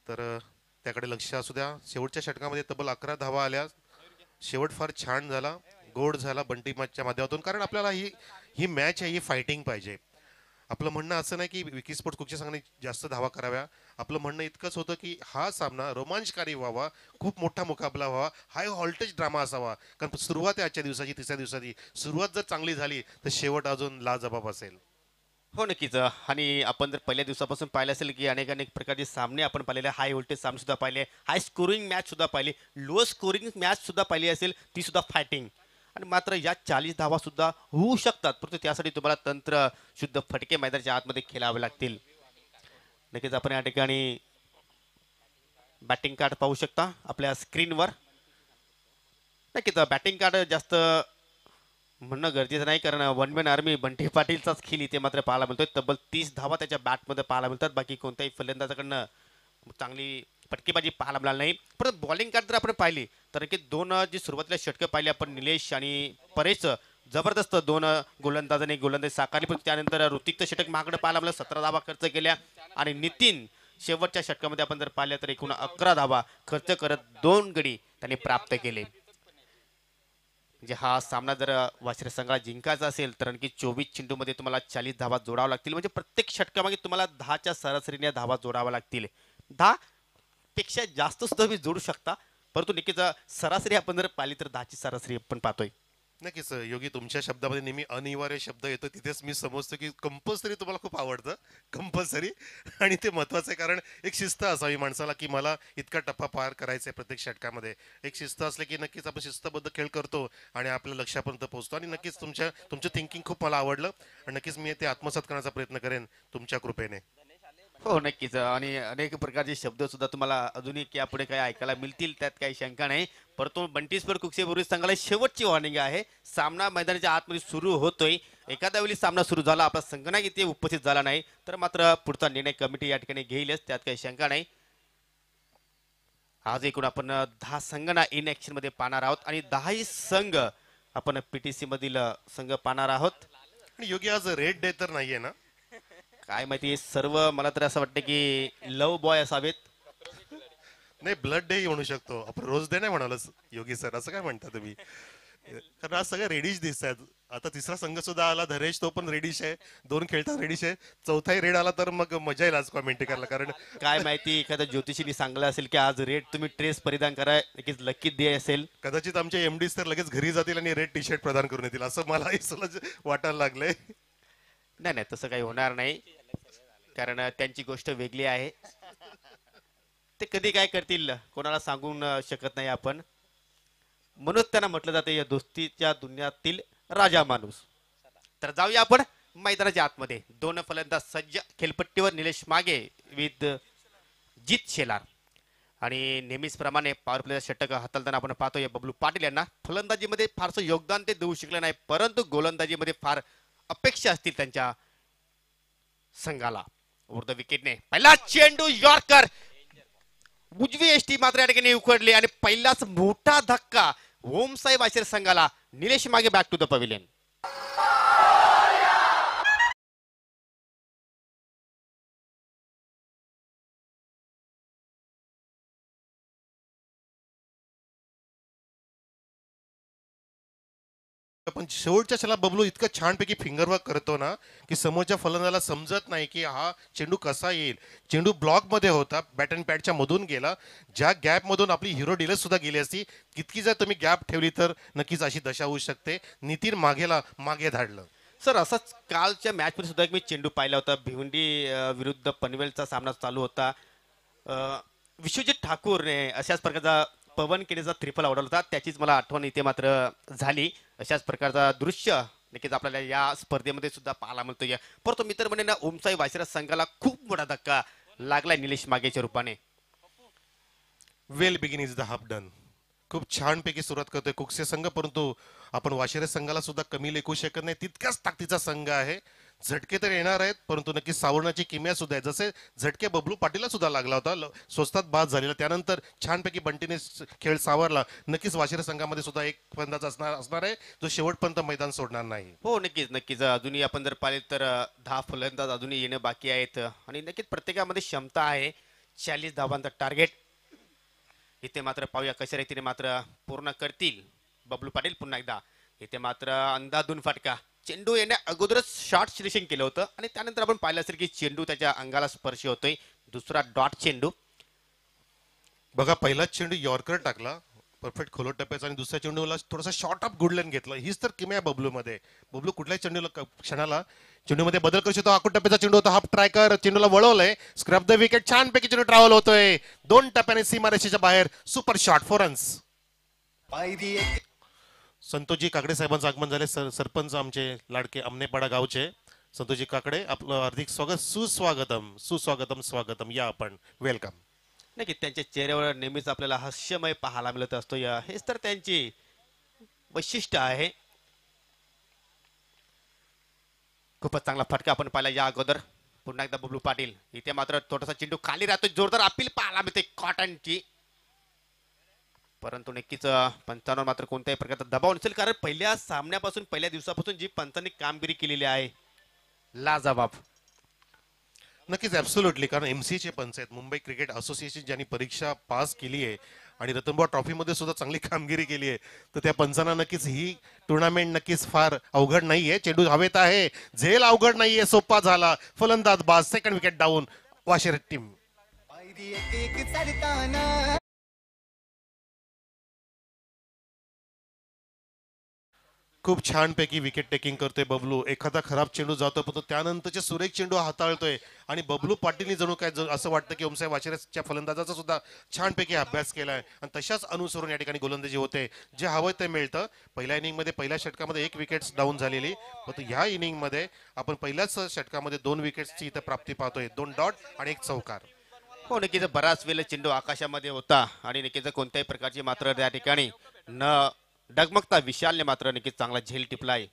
तर त्याकडे लक्ष असू द्या. शेवटच्या षटकामध्ये तब्बल 11 धावा आल्या. शेवट फार छान झाला, गोड झाला बंटी मॅचच्या माध्यमातून, कारण आपल्याला ही मॅच आहे, ही फायटिंग पाहिजे. आपलं म्हणणं असं नाही की विकी स्पोर्ट्स कुक्षे संघाने जास्त धावा कराव्या. आपलं म्हणणं इतकंच होतं की हा सामना रोमांचकारी व्हावा, खूप मोठा मुकाबला व्हावा, हाय व्होल्टेज ड्रामा असावा, कारण सुरुवात आहे आजच्या दिवसाची, तिसऱ्या दिवसाची सुरुवात जर चांगली झाली तर शेवट अजून लाजबाब असेल. हो नक्कीच. आणि आपण जर पहिल्या दिवसापासून पाहिलं असेल की अनेक प्रकारचे सामने आपण पाहिलेले, हाय व्होल्टेज सामने सुद्धा पाहिले, हाय स्कोरिंग मॅच सुद्धा पाहिली, लो स्कोरिंग मॅच सुद्धा पाहिली असेल, ती सुद्धा फायटिंग. आणि मात्र या 40 धावा सुद्धा होऊ शकतात, परंतु त्यासाठी तुम्हाला तंत्र शुद्ध फटके मैदानाच्या आतमध्ये खेळावे लागतील. नक्कीच आपण या ठिकाणी बॅटिंग कार्ड पाहू शकता आपल्या स्क्रीनवर. नक्कीच बॅटिंग कार्ड जास्त म्हणणं गरजेचं नाही, कारण वन मॅन आर्मी बंटी पाटीलचाच खेळ इथे मात्र पाहायला मिळतोय. तब्बल 30 धावा त्याच्या बॅटमध्ये पाहायला मिळतात. बाकी कोणत्याही फलंदाजाकडनं चांगली फटकेबाजी पाहायला मिळाली नाही. परंतु बॉलिंग कार्ड जर आपण पाहिली तर की दोन जी सुरुवातीला षटकं पाहिली आपण निलेश आणि परेश जबरदस्त दोन गोलंदाजांनी गोलंदाजी साकारली. पण त्यानंतर ऋतिकचं षटक महागडं पाहायला मिळालं, 17 धावा खर्च केल्या आणि नितीन शेवटच्या षटकामध्ये आपण जर पाहिलं तर एकूण 11 धावा खर्च करत 2 गडी त्यांनी प्राप्त केले. म्हणजे हा सामना जर वाशिर संघाला जिंकायचा असेल तर आणखी 24 चेंडूमध्ये तुम्हाला 40 धावा जोडाव्या लागतील. म्हणजे प्रत्येक षटकामागे तुम्हाला 10च्या सरासरीने धावा जोडाव्या लागतील. 10 पेक्षा जास्त सुद्धा तुम्ही जोडू शकता, परंतु नक्कीच सरासरी आपण जर पाहिली तर 10ची सरासरी आपण पाहतोय. नक्कीच योगी, तुमच्या शब्दामध्ये नेहमी अनिवार्य शब्द येतो, तिथेच मी समजतो की कंपल्सरी तुम्हाला खूप आवडतं. कंपल्सरी, आणि ते महत्वाचं आहे, कारण एक शिस्त असावी माणसाला की मला इतका टप्पा पार करायचा आहे प्रत्येक षटकामध्ये. एक शिस्त असले की नक्कीच आपण शिस्तबद्ध खेळ करतो आणि आपल्या लक्ष्यापर्यंत पोहोचतो. आणि नक्कीच तुमचं थिंकिंग खूप मला आवडलं आणि नक्कीच मी ते आत्मसात करण्याचा प्रयत्न करेन तुमच्या कृपेने. हो नक्कीच. आणि अनेक प्रकारचे शब्द सुद्धा तुम्हाला अजूनही यापुढे काही ऐकायला मिळतील, त्यात काही शंका नाही. परंतु बंटी स्पोर्ट कुकसे बोरी संघाला शेवटची वॉर्निंग आहे. सामना मैदानाच्या आतमध्ये सुरू होतोय. एखाद्या वेळी सामना सुरू झाला, आपला संघ नाही इथे उपस्थित झाला नाही तर मात्र पुढचा निर्णय कमिटी या ठिकाणी घेईलच, त्यात काही शंका नाही. आज एकूण आपण 10 संघांना इन ऍक्शन मध्ये पाहणार आहोत आणि 10ही संघ आपण पीटीसी मधील संघ पाहणार आहोत. आणि योगी, आज रेड डे तर नाहीये ना? काय माहिती, सर्व मला तर असं वाटतं की लव बॉय असावेत. नाही, ब्लड डे म्हणू शकतो आपण, रोज डे नाही म्हणालच योगी सर, असं काय म्हणता तुम्ही? कारण आज सगळे रेडिश दिसत आहेत. आता तिसरा संघ सुद्धा आला, धरेश, तो पण रेडिश आहे. 2 खेळता रेडिश आहे. चौथाही रेड आला तर मग मजा येईल आज कॉमेंट्री करायला. कारण काय माहिती, एखाद्या ज्योतिषीने सांगलं असेल की आज रेड तुम्ही ड्रेस परिधान करा, नक्कीच लकी डे असेल. कदाचित आमचे एमडी तर लगेच घरी जातील आणि रेड टी शर्ट प्रदान करून येतील, असं मला वाटायला लागलंय. नाही नाही, तसं काही होणार नाही, कारण त्यांची गोष्ट वेगळी आहे. ते कधी काय करतील कोणाला सांगून शकत नाही आपण. म्हणून त्यांना म्हटलं जातं या दोस्तीच्या दुनियातील राजा माणूस. तर जाऊया आपण मैदानाच्या आतमध्ये. 2 फलंदाज सज्ज खेळपट्टीवर, निलेश मागे विथ जित शेलार. आणि नेहमीच प्रमाणे पॉवर प्लेचा षटक हाताळताना आपण पाहतोय बबलू पाटील यांना. फलंदाजीमध्ये फारसं योगदान ते देऊ शकले नाही, परंतु गोलंदाजीमध्ये फार अपेक्षा असतील त्यांच्या संघाला. उर्ध विकेटने पहिला चेंडू यॉर्कर, उजवी एसटी मात्र या ठिकाणी उखडली आणि पहिलाच मोठा धक्का ओमसाई वाशिर संघाला. निलेश मागे बॅक टू द पवेलियन. पण शेवटच्या क्षणाला बबलू इतकं छानपैकी फिंगरवर्क करतो ना की समोरच्या फलंदाजाला समजत नाही की हा चेंडू कसा येईल. चेंडू ब्लॉक मध्ये होता, बॅट अँड पॅडच्या मधून गेला, ज्या गॅप मधून आपली हिरो डीलर सुद्धा गेली असती. कितकी जर तुम्ही गॅप ठेवली तर नक्कीच अशी दशा होऊ शकते. नितीन मागे धाडलं. सर असंच कालच्या मॅच मध्ये सुद्धा एक मी चेंडू पाहिला होता. भिवंडी विरुद्ध पनवेलचा सामना चालू होता. विश्वजित ठाकूरने अशाच प्रकारचा पवन केनेचा ट्रिपल आवडला होता, त्याचीच मला आठवण इथे मात्र झाली. अशाच प्रकारचा दृश्य नक्कीच आपल्याला या स्पर्धेमध्ये सुद्धा पाहायला मिळतो. परंतु मित्र म्हणणे ना, ओमसाई वाशिरा संघाला खूप मोठा धक्का लागलाय निलेश मागेच्या रूपाने. Well begin is the half done. खूप छानपैकी सुरुवात करतोय कुकसे संघ, परंतु आपण वाशिरे संघाला सुद्धा कमी लेखू शकत नाही. तितक्याच ताकदीचा संघ आहे. झटके तर येणार आहेत, परंतु नक्की सावरण्याची किमया सुद्धा आहे. जसे झटके बबलू पाटीलला सुद्धा लागला होता, स्वस्तात बाद झालेला, त्यानंतर छानपैकी बंटीने खेळ सावरला. नक्कीच वाशिरे संघामध्ये सुद्धा एक फलंदाज असणार आहे जो शेवटपर्यंत मैदान सोडणार नाही. हो नक्कीच नक्कीच. अजूनही आपण जर पाहिले तर 10 फलंदाज अजूनही येणं बाकी आहेत आणि नक्कीच प्रत्येकामध्ये क्षमता आहे. 40 धावांचा टार्गेट इथे मात्र पाहूया कशा रीतीने मात्र पूर्ण करतील बबलू पाटील. पुन्हा एकदा इथे मात्र अंदाधून फटका. चेंडू येण्या अगोदरच शॉर्ट सिलेक्शन केलं होतं आणि त्यानंतर आपण पाहिलं असेल की चेंडू त्याच्या अंगाला स्पर्श होतोय. दुसरा डॉट चेंडू बघा, पहिला चेंडू यॉर्कर टाकला परफेक्ट खोलो टप्प्याचा आणि दुसऱ्या चेंडूला थोडासा शॉर्ट ऑफ गुडलेन घेतला. हीच तर किमया बबलू मध्ये. बबलू कुठल्याही चेंडूला क्षणाला चेंडूमध्ये बदल करू शकतो. आकुट टप्प्याचा चेंडू होता, हाफ ट्राय कर, चेंडूला वळवलंय, स्क्रॅप द विकेट, छानपैकी चेंडू ट्रॅव्हल होतोय 2 टप्प्याने सीमारेषेच्या बाहेर. Super shot, 4 runs. संतोषजी काकडे साहेबांचं आगमन झाले. सरपंच आमचे लाडके अमनेपाडा गावचे संतोषजी काकडे, आपलं हार्दिक स्वागत, सुस्वागतम सुस्वागतम स्वागतम. या आपण, वेलकम. नक्की त्यांच्या चेहऱ्यावर नेहमीच आपल्याला हास्यमय पाहायला मिळत असतो. हेच तर त्यांची वैशिष्ट्य आहे. खूपच चांगला फटका आपण पाहिला या अगोदर. पुन्हा एकदा बबलू पाटील इथे मात्र थोडासा चेंडू खाली राहतो जोरदार अपील पाहायला मिळते कॉटनची परंतु नक्कीच पंचांवर मात्र कोणत्याही प्रकारचा दबाव नसेल कारण पहिल्या सामन्यापासून पहिल्या दिवसापासून जी पंचांनी कामगिरी केलेली आहे लाजवाब नक्कीच ऍब्सोल्युटली कारण एमसीचे पंच आहेत मुंबई क्रिकेट असोसिएशन ज्यांनी परीक्षा पास केली आहे आणि रतनबॉ ट्रॉफीमध्ये सुद्धा चांगली कामगिरी केली आहे तर त्या पंचांना नक्कीच ही टुर्नामेंट नक्कीच फार अवघड नाहीये चेंडू हवेत आहे झेल अवघड नाहीये सोपा झाला फलंदाज बाद सेकंड विकेट डाऊन वाशिर टीम पायरी एक एक चढताना खूप छानपैकी विकेट टेकिंग करतोय बबलू एखादा खराब चेंडू जातो पण तो त्यानंतरचे सुरेख चेंडू हाताळतोय आणि बबलू पाटीलनी जणू काय असं वाटतं की ओमसाहेब वाशिराच्या फलंदाजाचा सुद्धा छानपैकी अभ्यास केलाय आणि तशाच अनुसरून या ठिकाणी गोलंदाजी होते जे हवं ते मिळतं पहिल्या इनिंगमध्ये पहिल्या षटकामध्ये 1 विकेट डाऊन झालेली परंतु ह्या इनिंगमध्ये आपण पहिल्याच षटकामध्ये 2 विकेट्सची इथं प्राप्ती पाहतोय 2 डॉट आणि 1 चौकार हो नक्कीच बराच वेळ चेंडू आकाशामध्ये होता आणि नक्कीच कोणत्याही प्रकारची मात्र त्या ठिकाणी न डगमगता विशालने मात्र नक्कीच चांगला झेल टिपलाय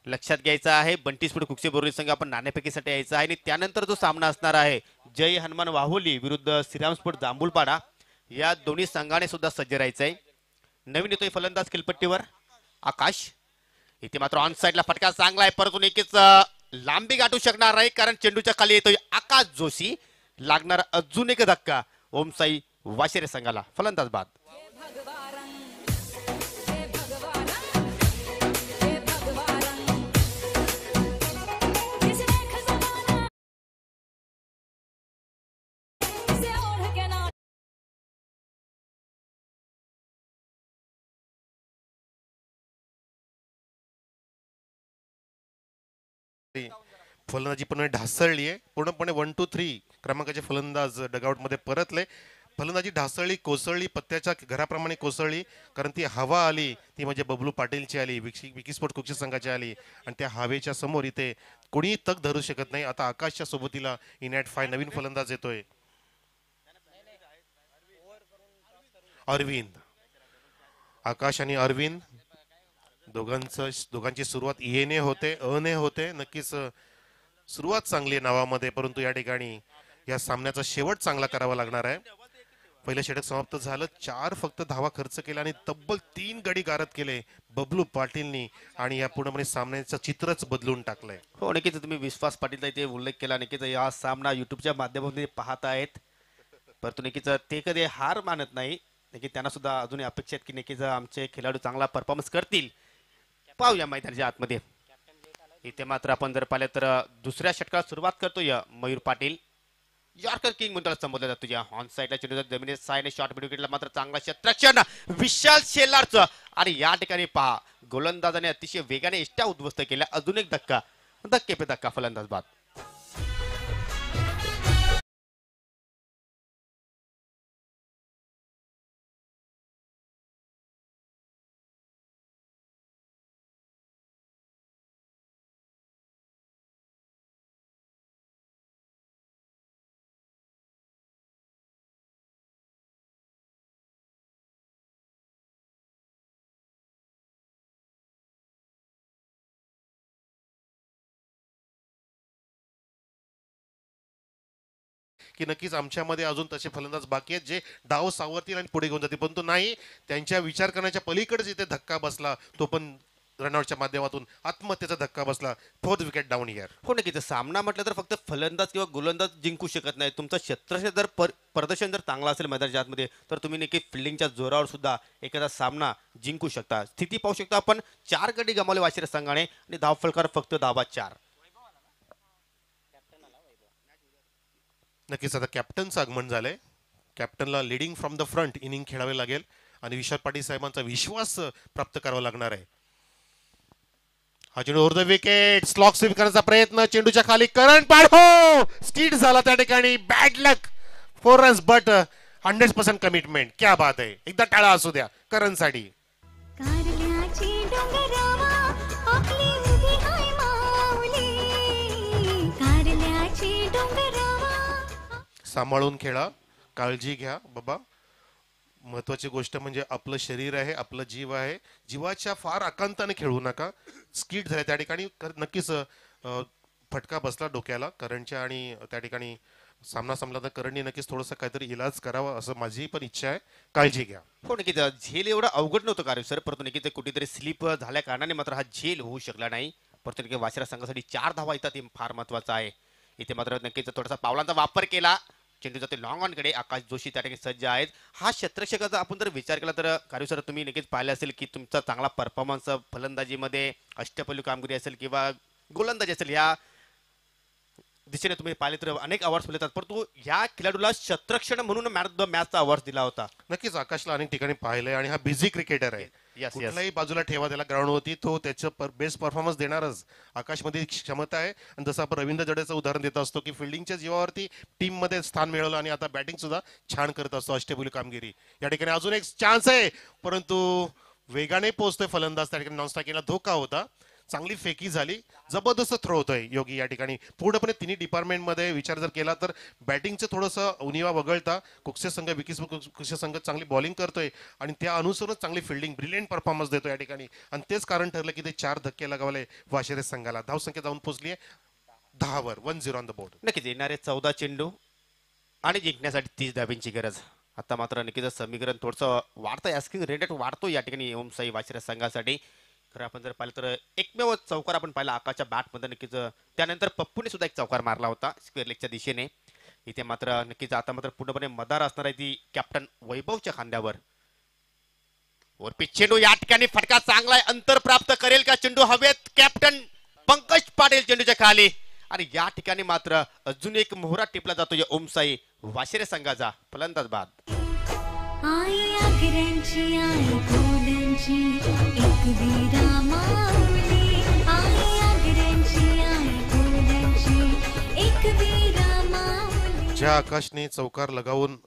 लक्षात घ्यायचं आहे बंटी स्पोर्ट कुक्षे बोर्ली संघ आपण नाणेफेकीसाठी यायचा आहे आणि त्यानंतर जो सामना असणार आहे जय हनुमान वाहुली विरुद्ध श्रीराम स्पोर्ट जांभूलपाडा या दोन्ही संघाने सुद्धा सज्ज राहायचं आहे नवीन येतोय फलंदाज किलपट्टीवर आकाश इथे मात्र ऑन साइडला फटका चांगला आहे परंतु नक्कीच लांबी गाठू शकणार नाही कारण चेंडूच्या खाली येतोय आकाश जोशी लागणार अजून एक धक्का ओमसाई वाशिरे संघाला फलंदाज बाद फलंदाजी पूर्ण ढासळली आहे पूर्णपणे 1 2 3 क्रमांकाचे फलंदाज डगआउट मध्ये परतले फलंदाजी ढासळली कोसळली पत्त्याच्या घराप्रमाणे कोसळली कारण ती हवा आली ती म्हणजे बबलू पाटीलची आली विकी स्पोर्ट कुक्षी संघाची आली आणि त्या हवेच्या समोर इथे कोणीही तग धरू शकत नाही आता आकाशच्या सोबतीला इनॅट 5 नवीन फलंदाज येतोय अरविंद आकाश आणि अरविंद दोघांची सुरुवात येने होते अने होते नक्कीच सुरुवात चांगली आहे नावामध्ये परंतु या ठिकाणी या सामन्याचा शेवट चांगला करावा लागणार आहे पहिलं षटक समाप्त झालं 4 फक्त धावा खर्च केला आणि तब्बल 3 गडी गारद केले बबलू पाटीलनी आणि या पूर्णपणे सामन्याचं चित्रच बदलून टाकलंय हो नक्कीच तुम्ही विश्वास पाटीलचा इथे उल्लेख केला नक्कीच या सामना युट्यूबच्या माध्यमातून पाहत आहेत परंतु नक्कीच ते कधी हार मानत नाही नक्कीच त्यांना सुद्धा अजूनही अपेक्षा आहेत की नक्कीच आमचे खेळाडू चांगला परफॉर्मन्स करतील पाहूया मैदानाच्या आतमध्ये इथे मात्र आपण जर पाहिलं तर दुसऱ्या षटकाला सुरुवात करतोय मयूर पाटील यॉर्कर किंग म्हणून संबोधला जातो या ऑन साइडला चेंडू जमिनीत सायने शॉर्ट विकेटला मात्र चांगला क्षेत्ररक्षण विशाल शेलारचं आणि या ठिकाणी पहा गोलंदाजाने अतिशय वेगाने इष्ट्या उद्ध्वस्त केल्या अजून एक धक्के पे धक्का फलंदाज बाद की नक्कीच आमच्यामध्ये अजून तसे फलंदाज बाकी आहेत जे डाव सावरतील आणि पुढे घेऊन जातील परंतु नाही त्यांच्या विचार करण्याच्या पलीकडेच इथे धक्का बसला तो पण रनआउटच्या माध्यमातून आत्महत्येचा धक्का बसला 4th विकेट डाऊन हिअर हो नक्कीच सामना म्हटलं तर फक्त फलंदाज किंवा गोलंदाज जिंकू शकत नाही तुमचं क्षेत्ररक्षण जर प्रदर्शन जर चांगलं असेल मैदानाच्या आतमध्ये तर तुम्ही नक्की फिल्डिंगच्या जोरावर सुद्धा एखादा सामना जिंकू शकता स्थिती पाहू शकता आपण 4 गडी गमावले वाशिर संघाने आणि धावफलकार फक्त धावा 4 नक्कीच आता कॅप्टनचं आगमन झालंय कॅप्टनला leading from the front inning खेळावे लागेल आणि विशाल पाटील साहेबांचा विश्वास प्राप्त करावा लागणार आहे हा चेंडू over the wicket slog sweep करण्याचा प्रयत्न चेंडूच्या खाली करण पाडो स्टीट झाला त्या ठिकाणी bad luck 4 runs but 100% commitment क्या बात आहे एकदा टाळा असू द्या करण साठी कारल्याची डोंगरावा आपली उभी हाय माऊली कारल्याची डोंगरावा सांभाळून खेळा काळजी घ्या बाबा महत्वाची गोष्ट म्हणजे आपलं शरीर आहे आपलं जीव आहे जीवाच्या फार आकांताने खेळू नका स्किट झाले त्या ठिकाणी नक्कीच फटका बसला डोक्याला करणच्या आणि त्या ठिकाणी सामना संपला तर करणने नक्कीच थोडंसं काहीतरी इलाज करावा असं माझी पण इच्छा आहे. काळजी घ्या. हो नक्कीच झेल एवढं अवघड नव्हतं कार्य सर, परंतु नक्कीच कुठेतरी स्लिप झाल्या कारणाने मात्र हा झेल होऊ शकला नाही. परंतु नक्की वाशिरा संघासाठी 4 धावा येतात हे फार महत्वाचं आहे. इथे मात्र नक्कीच थोडासा पावलांचा वापर केला. चेंडू जाते लॉंग ऑन कडे. आकाश जोशी त्या ठिकाणी सज्ज आहेत. हा क्षेत्ररक्षकाचा आपण जर विचार केला तर कार्य सर तुम्ही नक्कीच पाहिलं असेल की तुमचा चांगला परफॉर्मन्स फलंदाजीमध्ये अष्टपैलू कामगिरी असेल किंवा गोलंदाजी असेल या दिशेने तुम्ही पाहिले तर अनेक अवॉर्ड्स मिळतात, परंतु या खेळाडूला क्षेत्ररक्षण म्हणून मॅन ऑफ द मॅचचा अवॉर्ड दिला होता. नक्कीच आकाशला अनेक ठिकाणी पाहिलंय आणि हा बिझी क्रिकेटर आहे. Yes. कुठल्याही बाजूला ठेवा त्याला ग्राउंडवरती तो त्याचं बेस्ट परफॉर्मन्स देणारच. आकाशमध्ये क्षमता आहे आणि जसं आपण रवींद्र जडेजाचं उदाहरण देत असतो की फिल्डिंगच्या जीवावरती टीम मध्ये स्थान मिळवलं आणि आता बॅटिंग सुद्धा छान करत असतो अष्टपैलू कामगिरी. या ठिकाणी अजून एक चान्स आहे परंतु वेगाने पोहोचतोय फलंदाज. त्या ठिकाणी नॉनस्ट्रायकिंगला धोका होता. चांगली फेकी झाली. जबरदस्त थ्रो होतोय योगी या ठिकाणी. पूर्णपणे तिन्ही डिपार्टमेंटमध्ये विचार जर केला तर बॅटिंगचं थोडंसं उणिवा वगळता कुक्से संघ कुक्से संघ चांगली बॉलिंग करतोय आणि त्या अनुसरूनच चांगली फिल्डिंग ब्रिलियंट परफॉर्मन्स देतो या ठिकाणी आणि तेच कारण ठरलं की ते 4 धक्के लगावले वाशिरे संघाला. धावसंख्या जाऊन पोहोचली आहे 10 वर. 1-0 ऑन द बोर्ड. नक्कीच येणारे 14 चेंडू आणि जिंकण्यासाठी 30 धाब्यांची गरज. आता मात्र नक्कीच समीकरण थोडंसं वाढतंय. ॲस्किंग रेट वाढतो या ठिकाणी ओमसाई वाशिरा संघासाठी. खरं आपण जर पाहिलं तर एकमेव चौकार आपण पाहिला आकाशच्या बॅटमध्ये नक्कीच. त्यानंतर पप्पूने सुद्धा एक चौकार मारला होता स्क्वेअर लेगच्या दिशेने. इथे मात्र नक्कीच आता मात्र पूर्णपणे मदार असणार आहे ती कॅप्टन वैभवच्या खांद्यावर. वरपी चेंडू या ठिकाणी फटका चांगला आहे. अंतर प्राप्त करेल का चेंडू हवेत. कॅप्टन पंकज पाटील चेंडूच्या खाली आणि या ठिकाणी मात्र अजून एक मोहरा टिपला जातो या ओमसाई वाशिरे संघाचा. फलंदाज बाद. आई आगऱ्यांची आई गोल्यांची एक वीरा माऊली. आई आगऱ्यांची आई गोल्यांची एक वीरा माऊली. ज्या आकाशने चौकार लगावून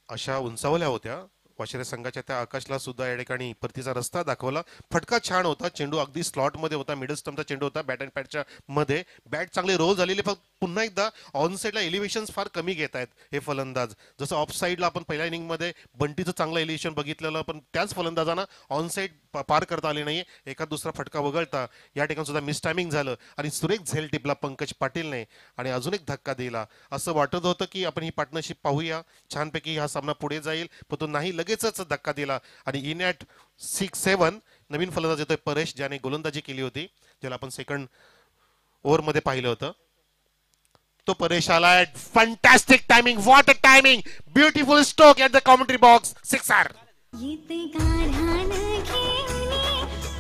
अशा उंचावल्या होत्या वाशिरे संघाच्या त्या आकाशला सुद्धा या ठिकाणी परतीचा रस्ता दाखवला. फटका छान होता. चेंडू अगदी स्लॉट मध्ये होता. मिडल स्टंपचा चेंडू होता. बॅट अँड पॅडच्या मध्ये. बॅट चांगली रोल झालेली. फक्त पुन्हा एकदा ऑन साईडला एलिव्हेशन फार कमी घेत आहेत हे फलंदाज. जसं ऑफ साईडला आपण पहिल्या इनिंग मध्ये बंटीचं चांगलं एलिव्हेशन बघितलेलं पण त्याच फलंदाजांना ऑन साईड पार करता आले नाही. एका दुसरा फटका वगळता या ठिकाणी सुद्धा मिस टायमिंग झालं आणि सुरेख झेल टिपला पंकज पाटीलने आणि अजून एक धक्का दिला. असं वाटत होतं की आपण ही पार्टनरशिप पाहूया छानपैकी हा सामना पुढे जाईल पण तो नाही. लगेचच धक्का दिला आणि इन ॲट 6-7 नवीन फलंदाज येतोय परेश ज्याने गोलंदाजी केली होती ज्याला आपण सेकंड ओव्हरमध्ये पाहिलं होतं. तो परेश आलाय. Fantastic timing. What a timing. Beautiful stroke at the commentary box. 6 येते गाढान घेऊन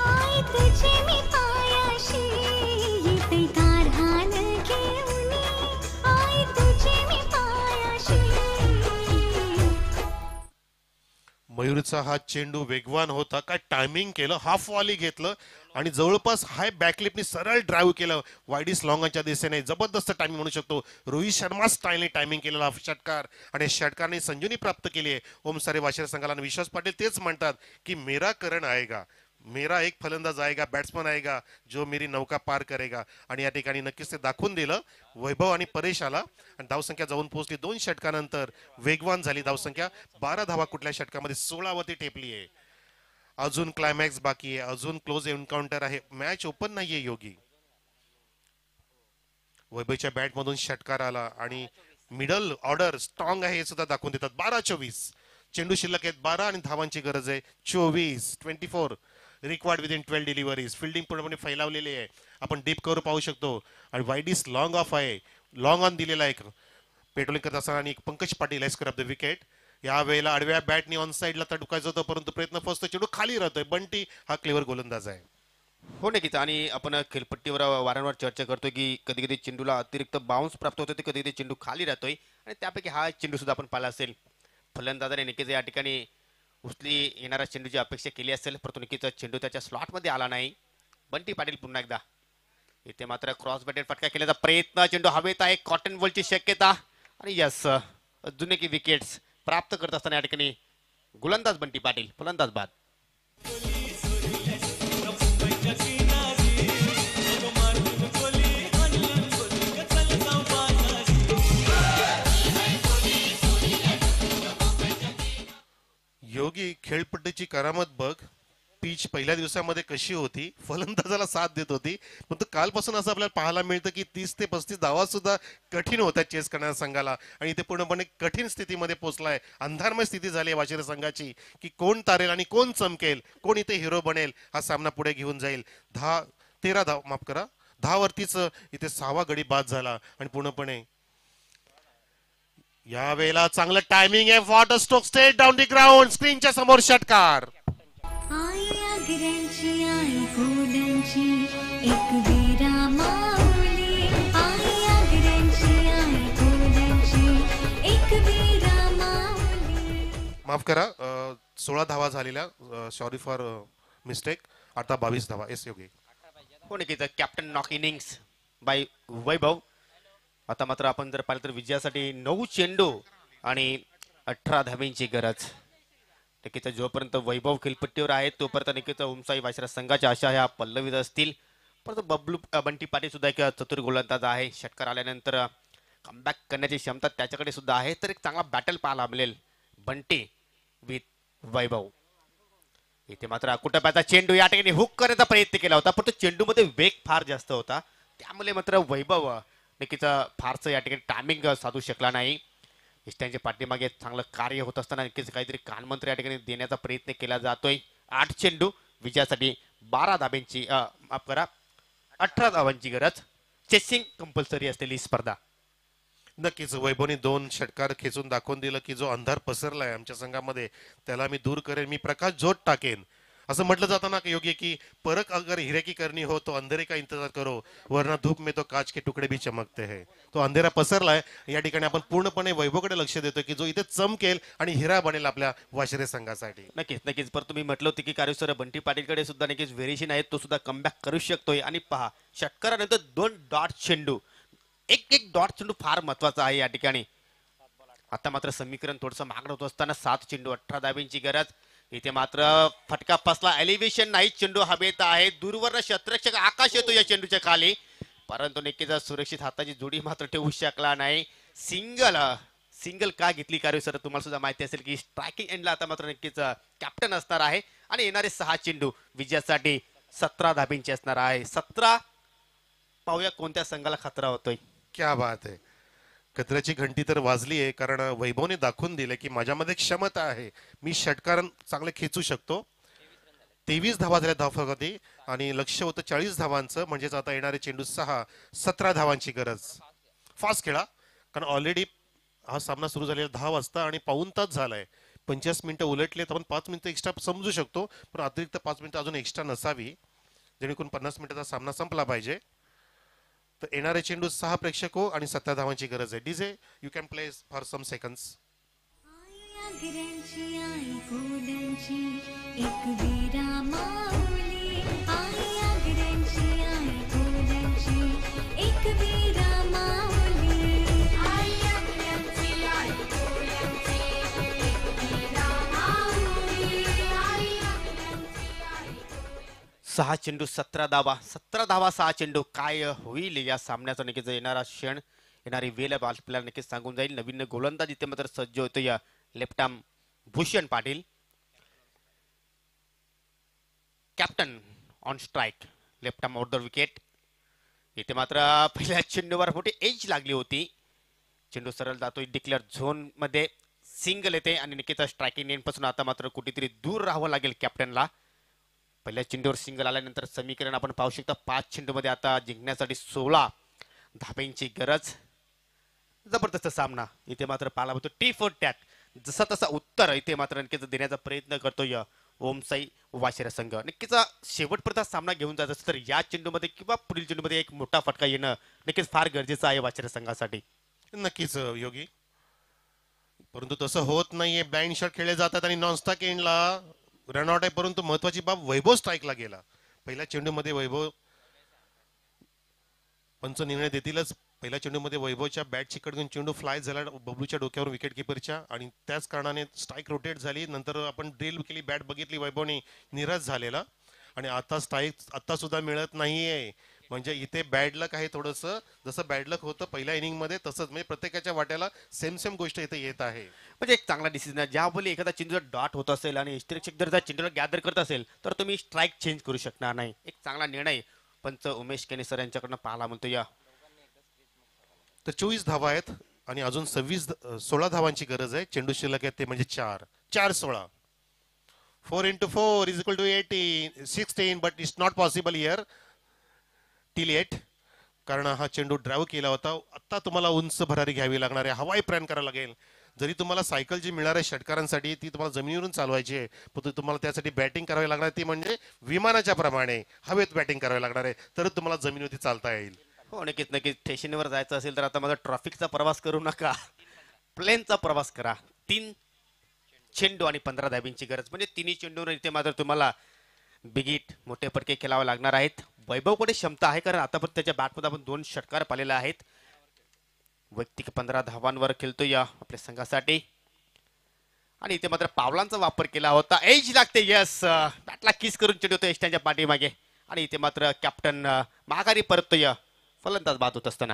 आई तुझे मी पायाशी. येते गाढान घेऊन आई तुझे मी पायाशी. मयूरचा हा चेंडू वेगवान होता. काय टायमिंग केलं. हाफ वॉली घेतलं आणि जवळपास हाय बॅकलिपनी सरळ ड्राईव्ह केलं वायडीस लॉंगच्या दिशेने. जबरदस्त टायमिंग म्हणू शकतो. रोहित शर्मा स्टाईलने टायमिंग केलेला षटकार आणि षटकारने संजीवनी प्राप्त केली आहे ओमसारे वाशिरा संघाला. विश्वास पाटील तेच म्हणतात की मेरा करण आएगा. मेरा एक फलंदाज आएगा बॅट्समन आएगा जो मेरी नौका पार करेगा आणि या ठिकाणी नक्कीच ते दाखवून दिलं. वैभव आणि परेश आला आणि धावसंख्या जाऊन पोहोचली. 2 षटकानंतर वेगवान झाली धावसंख्या. 12 धावा कुठल्या षटकामध्ये 16 वरती टेपली आहे. अजून क्लायमॅक्स बाकी आहे. अजून क्लोज एन्काउंटर आहे. मॅच ओपन नाहीये योगी. वैभवच्या बॅट मधून षटकार आला आणि मिडल ऑर्डर स्ट्रॉंग आहे हे सुद्धा दाखवून देतात. 12-24 चेंडू शिल्लक आहेत. 12 आणि धावांची गरज आहे. 24 रिक्वायर्ड विदिन 12 डिलिव्हरीज. फिल्डिंग पूर्णपणे फैलावलेली आहे. आपण डीप कव्हर पाहू शकतो आणि वाईडीस लॉंग ऑफ आहे. लॉंग ऑन दिलेला आहे पेट्रोलिंग करत असताना आणि Pankaj Patil square of the wicket. या वेळेला आडव्या बॅटनी ऑन साईडला तडकायचं होतं परंतु प्रयत्न फसतो. चेंडू खाली राहतोय. बंटी हा क्लेवर गोलंदाज आहे. हो नक्कीच. आणि आपण खेळपट्टीवर वारंवार चर्चा करतोय की कधी कधी चेंडूला अतिरिक्त बाउन्स प्राप्त होतो ते कधी कधी चेंडू खाली राहतोय आणि त्यापैकी हा चेंडू सुद्धा आपण पाहिला असेल. फलंदाजाने नक्कीच या ठिकाणी उचली येणाऱ्या चेंडूची अपेक्षा केली असेल परंतु नक्कीच चेंडू त्याच्या स्लॉटमध्ये आला नाही. बंटी पाटील पुन्हा एकदा. इथे मात्र क्रॉस बॅटेड फटका केल्याचा प्रयत्न. चेंडू हवेत आहे. कॉटन बॉलची शक्यता आणि यस अजून एक विकेट्स प्राप्त करत असताना या ठिकाणी गोलंदाज बंटी पाटील. फलंदाज बाद. योगी खेळपट्टीची करामत बघ. पिच पहिल्या दिवसामध्ये कशी होती, फलंदाजाला साथ देत होती, परंतु कालपासून असं आपल्याला पाहायला मिळतं की 30 ते 35 धावा सुद्धा कठीण होत्या चेस करणाऱ्या संघाला आणि इथे पूर्णपणे कठीण स्थितीमध्ये पोहोचलाय. अंधारमय स्थिती झाली आहे वाशिर संघाची की कोण तारेल आणि कोण चमकेल, कोण इथे हिरो बनेल, हा सामना पुढे घेऊन जाईल. 13 धाव, माफ करा, 10 वरतीच इथे 6वा गडी बाद झाला आणि पूर्णपणे या वेळेला चांगलं टायमिंग आहे. Water stroke state down the ground, स्क्रीनच्या समोर षटकार. आई आगऱ्यांची आई गोल्यांची एक वीरा माऊली, आई आगऱ्यांची आई गोल्यांची एक वीरा माऊली. माफ करा, 16 धावा झालेल्या, सॉरी फॉर मिस्टेक. आता 22 धावा. एस योगी. हो नक्कीच कॅप्टन नॉक इनिंग्स बाय वैभव. आता मात्र आपण जर पाहिलं तर विजयासाठी 9 चेंडू आणि 18 धाब्यांची गरज. नक्कीच जोपर्यंत वैभव खेळपट्टीवर आहे तोपर्यंत नक्कीच उमसाई वाशिरा संघाच्या आशा ह्या पल्लवीत असतील. परंतु बबलू बंटी पाटील सुद्धा एक चतुर गोलंदाज आहे. षटकार आल्यानंतर कमबॅक करण्याची क्षमता त्याच्याकडे सुद्धा आहे. तर एक चांगला बॅटल पाहायला मिळेल बंटी विथ वैभव. इथे मात्र कुटुंबाचा चेंडू या ठिकाणी हुक करण्याचा प्रयत्न केला होता, परंतु चेंडूमध्ये वेग फार जास्त होता, त्यामुळे मात्र वैभव नक्कीच फारसं या ठिकाणी टायमिंग साधू शकला नाही. इष्टांच्या पाठीमागे चांगलं कार्य होत असताना नक्कीच काहीतरी कानमंत्र या ठिकाणी देण्याचा प्रयत्न केला जातोय. 8 चेंडू विजयासाठी 12 धाब्यांची माफ करा 18 धावांची गरज. चेसिंग कंपल्सरी असलेली स्पर्धा. नक्कीच वैभवने 2 षटकार खेचून दाखवून दिलं की जो अंधार पसरलाय आमच्या संघामध्ये त्याला मी दूर करेन, मी प्रकाश जोत टाकेन. असं म्हटलं जातं ना योग्य की परक अगर हिरे की करनी हो तो अंधेरे का इंतजार करो वरना धूप में तो काच के तुकडे भी चमकते हैं. तो अंधेरा पसरलाय. या ठिकाणी आपण पूर्णपणे वैभवकडे लक्ष देतो की जो इथे चमकेल आणि हिरा बनेल आपल्या वाशिरे संघासाठी. नक्कीच नक्कीच. पर तुम्ही म्हटलं होतं की कार्यसर बंटी पाटीलकडे सुद्धा नक्कीच व्हेरिएशन आहे, तो सुद्धा कमबॅक करू शकतोय. आणि पहा षटकारानंतर 2 डॉट चेंडू, एक डॉट चेंडू फार महत्वाचा आहे या ठिकाणी. आता मात्र समीकरण थोडंसं मागणं होत असताना 7 चेंडू 18 धाब्यांची गरज. इथे मात्र फटका फसला, एलिव्हेशन नाही, चेंडू हवेत आहे, दूरवर शतरक्षक आकाश येतो या चेंडूच्या खाली, परंतु नक्कीच सुरक्षित हाताची जोडी मात्र ठेवू शकला नाही. सिंगल का घेतली कार्य सर तुम्हाला सुद्धा माहिती असेल की स्ट्रायकिंग एंडला आता मात्र नक्कीच कॅप्टन असणार आहे आणि येणारे 6 चेंडू विजयासाठी 17 धाब्यांचे असणार आहे. 17 पाहूया कोणत्या संघाला खतरा होतोय. क्या बात आहे. कचऱ्याची घंटी तर वाजली आहे, कारण वैभवने दाखवून दिले की माझ्यामध्ये क्षमता आहे, मी षटकार चांगले खेचू शकतो. 23 धावा झाल्या धावफलकावरती आणि लक्ष होतं 40 धावांचं, म्हणजेच आता येणारे चेंडू 6, 17 धावांची गरज. फास्ट खेळा, कारण ऑलरेडी हा सामना सुरू झालेला 10 वाजता आणि पाऊण तास झालाय. 50 मिनिटं उलटले तर आपण 5 मिनिटं एक्स्ट्रा समजू शकतो, पण अतिरिक्त 5 मिनिटं अजून एक्स्ट्रा नसावी, जेणेकरून 50 मिनिटाचा सामना संपला पाहिजे. तर येणारे चेंडू 6 प्रेक्षक हो आणि 17 धावांची गरज आहे. DJ you can play for some seconds. आई आगऱ्यांची आई गोल्यांची एक वीरा माऊली, आई आगऱ्यांची आई गोल्यांची एक वीरा माऊली, आई आगऱ्यांची आई गोल्यांची एक वीरा माऊली, आई आगऱ्यांची आई. 6 चेंडू 17 धावा, 17 धावा 6 चेंडू. काय होईल या सामन्याचा नक्कीच येणारा क्षण, येणारी वेळ आपल्याला नक्कीच सांगून जाईल. नवीन गोलंदाज इथे मात्र सज्ज होतो या left arm Bhushan Patil. Captain on strike, left arm out the wicket. इथे मात्र पहिल्या चेंडूवर मोठी एज लागली होती. चेंडू सरळ जातोय डिक्लेअर झोन मध्ये, सिंगल येते आणि नक्कीच स्ट्रायकिंग एंड पासून आता मात्र कुठेतरी दूर राहावं लागेल कॅप्टनला. पहिल्या चेंडूवर सिंगल आल्यानंतर समीकरण आपण पाहू शकता 5 चेंडू मध्ये आता जिंकण्यासाठी 16 धाब्यांची गरज. जबरदस्त सामना इथे मात्र पाहायला मिळतो. टी फॉर टॅट, जसा तसा उत्तर इथे मात्र नक्कीच देण्याचा प्रयत्न करतोय ओमसाई वाशिरा संघ. नक्कीच शेवटपर्यंत सामना घेऊन जात असेल तर या चेंडूमध्ये किंवा पुढील चेंडूमध्ये एक मोठा फटका येणं नक्कीच फार गरजेचं आहे वाशिरा संघासाठी. नक्कीच योगी, परंतु तसं होत नाहीये. ब्लाइंड शॉट खेळले जातात आणि नॉनस्टॉक एंडला रनआउट आहे, परंतु महत्वाची बाब वैभव स्ट्राईकला गेला. पहिल्या चेंडूमध्ये वैभव, पंच निर्णय देतीलच. पहिल्या चेंडूमध्ये वैभवच्या बॅट चिकट घेऊन चेंडू फ्लाय झाला बबलूच्या डोक्यावर विकेट किपरच्या आणि त्याच कारणाने स्ट्राईक रोटेट झाली. नंतर आपण ड्रिल केली, बॅट बघितली वैभवने, निराश झालेला आणि आता स्ट्राईक आता सुद्धा मिळत नाहीये. म्हणजे इथे बॅड लक आहे थोडंसं, जसं बॅड लक होतं पहिल्या इनिंग मध्ये तसंच, म्हणजे प्रत्येकाच्या वाट्याला सेम सेम गोष्ट इथे येत आहे. म्हणजे एक चांगला डिसिजन आहे. ज्यावेळी एखादा चेंडू डॉट होत असेल आणि हिस्टेरिक जर त्या चेंडूला गॅदर करत असेल तर तुम्ही स्ट्राईक चेंज करू शकणार नाही. एक चांगला निर्णय पंच उमेश केने सर यांच्याकडनं पाहायला म्हणतो या. तर 24 धावा आहेत आणि अजून 16 धावांची गरज आहे. चेंडू शिल्लक आहेत ते म्हणजे 4 4 16. 4 into 4 is equal to 18 16, but it's not possible here till 8, कारण हा चेंडू ड्राईव्ह केला होता. आता तुम्हाला उंच भरारी घ्यावी लागणार आहे, हवाई प्रयाण करावं लागेल. जरी तुम्हाला सायकल जी मिळणार आहे षटकारांसाठी ती तुम्हाला जमिनीवरून चालवायची आहे, पण तुम्हाला त्यासाठी बॅटिंग करावी लागणार आहे. ती म्हणजे विमानाच्या प्रमाणे हवेत बॅटिंग करावी लागणार आहे, तर तुम्हाला जमिनीवरती चालता येईल. हो नक्कीच नक्कीच. स्टेशनवर जायचं असेल तर आता माझा ट्रॉफिकचा प्रवास करू नका, प्लेनचा प्रवास करा. 3 चेंडू आणि 15 धाबींची गरज, म्हणजे तिन्ही चेंडूवर इथे मात्र तुम्हाला बिगिट मोठे फटके खेळावे लागणार आहेत. वैभवकडे क्षमता आहे, कारण आतापर्यंत त्याच्या बॅटमध्ये आपण 2 षटकार पाहिलेले आहेत. वैयक्तिक 15 धावांवर खेळतो या आपल्या संघासाठी, आणि इथे मात्र पावलांचा वापर केला होता. एज लागते, यस, बॅटला किस करून चेंडू होतो एस्टँच्या पाठीमागे, आणि इथे मात्र कॅप्टन माघारी परततो या फलंदाज बाद होत असताना.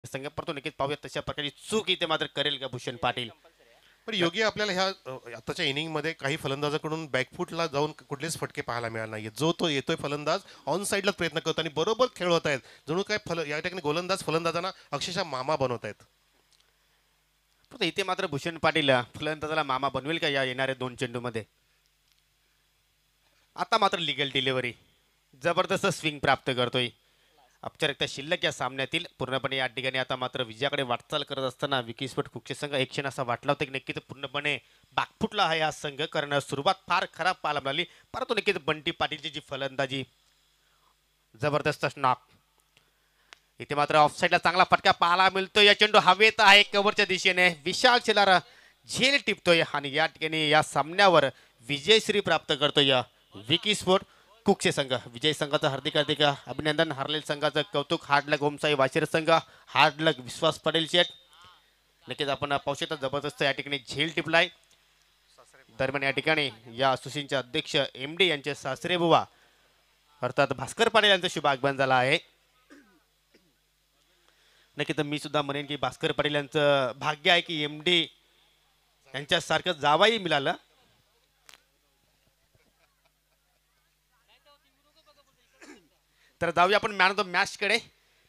संघ परतो नक्कीच पाहूया तशा प्रकारची चूक इथे मात्र करेल का भूषण पाटील. पण योग्य आपल्याला ह्या आताच्या इनिंग मध्ये काही फलंदाजाकडून बॅकफुटला जाऊन कुठलेच फटके पाहायला मिळाले नाहीये. जो तो येतोय फलंदाज ऑन साईडलाच प्रयत्न करतो आणि बरोबर खेळ होत आहेत. जणू काय या ठिकाणी गोलंदाज फलंदाजांना अक्षरशः मामा बनवत आहेत. परंतु इथे मात्र भूषण पाटील फलंदाजाला मामा बनवेल का या येणाऱ्या 2 चेंडू मध्ये. आता मात्र लिगल डिलिव्हरी, जबरदस्त स्विंग प्राप्त करतोय. औपचारिकता शिल्लक या सामन्यातील पूर्णपणे या ठिकाणी आता मात्र विजयाकडे वाटचाल करत असताना विकीस्फोट कुकचे संघ एक क्षण असा वाटला होता की नक्कीच पूर्णपणे बागफुटला आहे हा संघ, कारण सुरुवात फार खराब पाहायला मिळाली. परंतु नक्कीच बंटी पाटीलची जी फलंदाजी, जबरदस्त नॉक. इथे मात्र ऑफसाईडला चांगला फटका पाहायला मिळतोय. या चेंडू हवेत आहे कव्हरच्या दिशेने, विशाल शेलार झेल टिपतोय आणि या ठिकाणी या सामन्यावर विजयश्री प्राप्त करतोय विकीस्फोट कुकचे संघ. विजय संघाचं हार्दिक हार्दिक अभिनंदन. हरलेल संघाचं कौतुक. हार्डलक ओमसाई वाशिर संघ, हार्डलक विश्वास पटेल शेट. नक्कीच आपण पाहू शकता जबरदस्त या ठिकाणी झेल टिपलाय. दरम्यान या ठिकाणी या असोसिएशनचे अध्यक्ष MD यांचे सासरे बुवा अर्थात भास्कर पाटील यांचा शुभ आगमन झाला आहे. नक्कीच मी सुद्धा म्हणेन की भास्कर पाटील यांचं भाग्य आहे की MD यांच्यासारखं जावाई मिळालं. तर जाऊया आपण मॅन ऑफ द मॅच कडे.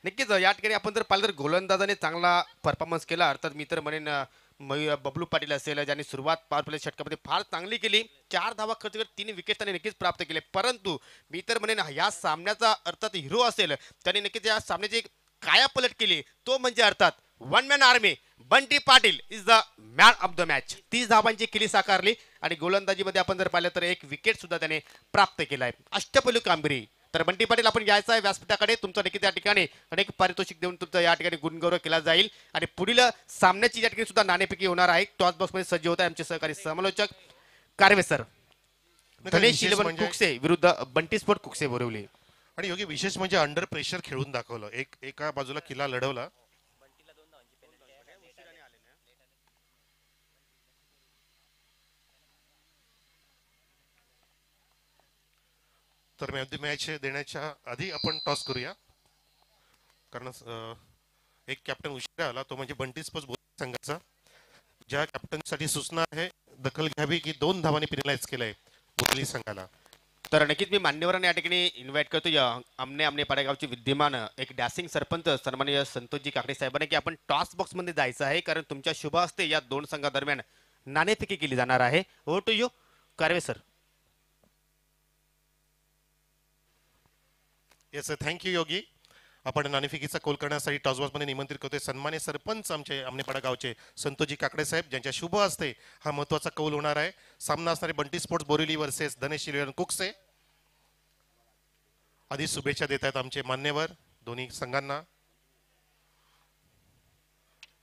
नक्कीच या ठिकाणी आपण जर पाहिलं तर गोलंदाजाने चांगला परफॉर्मन्स केला. अर्थात मी तर म्हणेन बबलू पाटील असेल ज्यांनी सुरुवात पॉवर प्ले षटकामध्ये फार चांगली केली. 4 धावा खर्च करत 3 विकेट त्यांनी नक्कीच प्राप्त केले. परंतु मी तर म्हणेन या सामन्याचा अर्थात हिरो असेल त्यांनी नक्कीच या सामन्याची कायापलट केली, तो म्हणजे अर्थात one man army Bunty Patil is the man of the match. 30 धावांची किली साकारली आणि गोलंदाजीमध्ये आपण जर पाहिलं तर 1 विकेट सुद्धा त्याने प्राप्त केलाय. अष्टपैलू कामगिरी. तर बंटी पाटील आपण यायचं आहे व्यासपीठाकडे. तुमचं नक्की त्या ठिकाणी अनेक पारितोषिक देऊन तुमचं या ठिकाणी गुणगौरव केला जाईल आणि पुढील सामन्याची या ठिकाणी सुद्धा नाणेफेकी होणार आहे. टॉस बॉक्समध्ये सज्ज होत आहे आमचे सहकारी समालोचक कारवे सर. गणेश इलेव्हन कुकसे विरुद्ध बंटी स्पोर्ट कुकसे बोरवली. आणि योग्य विशेष म्हणजे अंडर प्रेशर खेळून दाखवलं. एका बाजूला किल्ला लढवला. तर मॅच देण्याच्या आधी आपण टॉस करूया, कारण एक कॅप्टन उशिरा आला, तो म्हणजे बंटी स्पोर्ट्स बोरी संघाचा. ज्या कॅप्टनसाठी सूचना आहे दखल घ्यावी की 2 धावांनी पेनलाइज केलंय बोरी संघाला. तर नक्कीच मी मान्यवरांना या ठिकाणी इन्व्हाइट करतो या आमने पाडेगावचे विद्यमान एक डॅसिंग सरपंच सन्माननीय संतोषजी काकडे साहेबांना की आपण टॉस बॉक्स मध्ये जायचं आहे, कारण तुमच्या शुभ हस्ते या 2 संघादरम्यान नाणेफेकी केली जाणार आहे. Over to you Karve sir. Yes sir, thank you Yogi. आपण नाणेफेकीचा कौल करण्यासाठी टॉसबॉक्समध्ये निमंत्रित करतोय सन्मान्य सरपंच आमचे आमनेपाडा गावचे संतोषजी काकडे साहेब, ज्यांच्या शुभ हस्ते हा महत्वाचा कौल होणार आहे. सामना असणारे बंटी स्पोर्ट्स बोरिवली वर्सेस धनेश इलेव्हन कुकसे. आधी शुभेच्छा देत आहेत आमचे मान्यवर दोन्ही संघांना.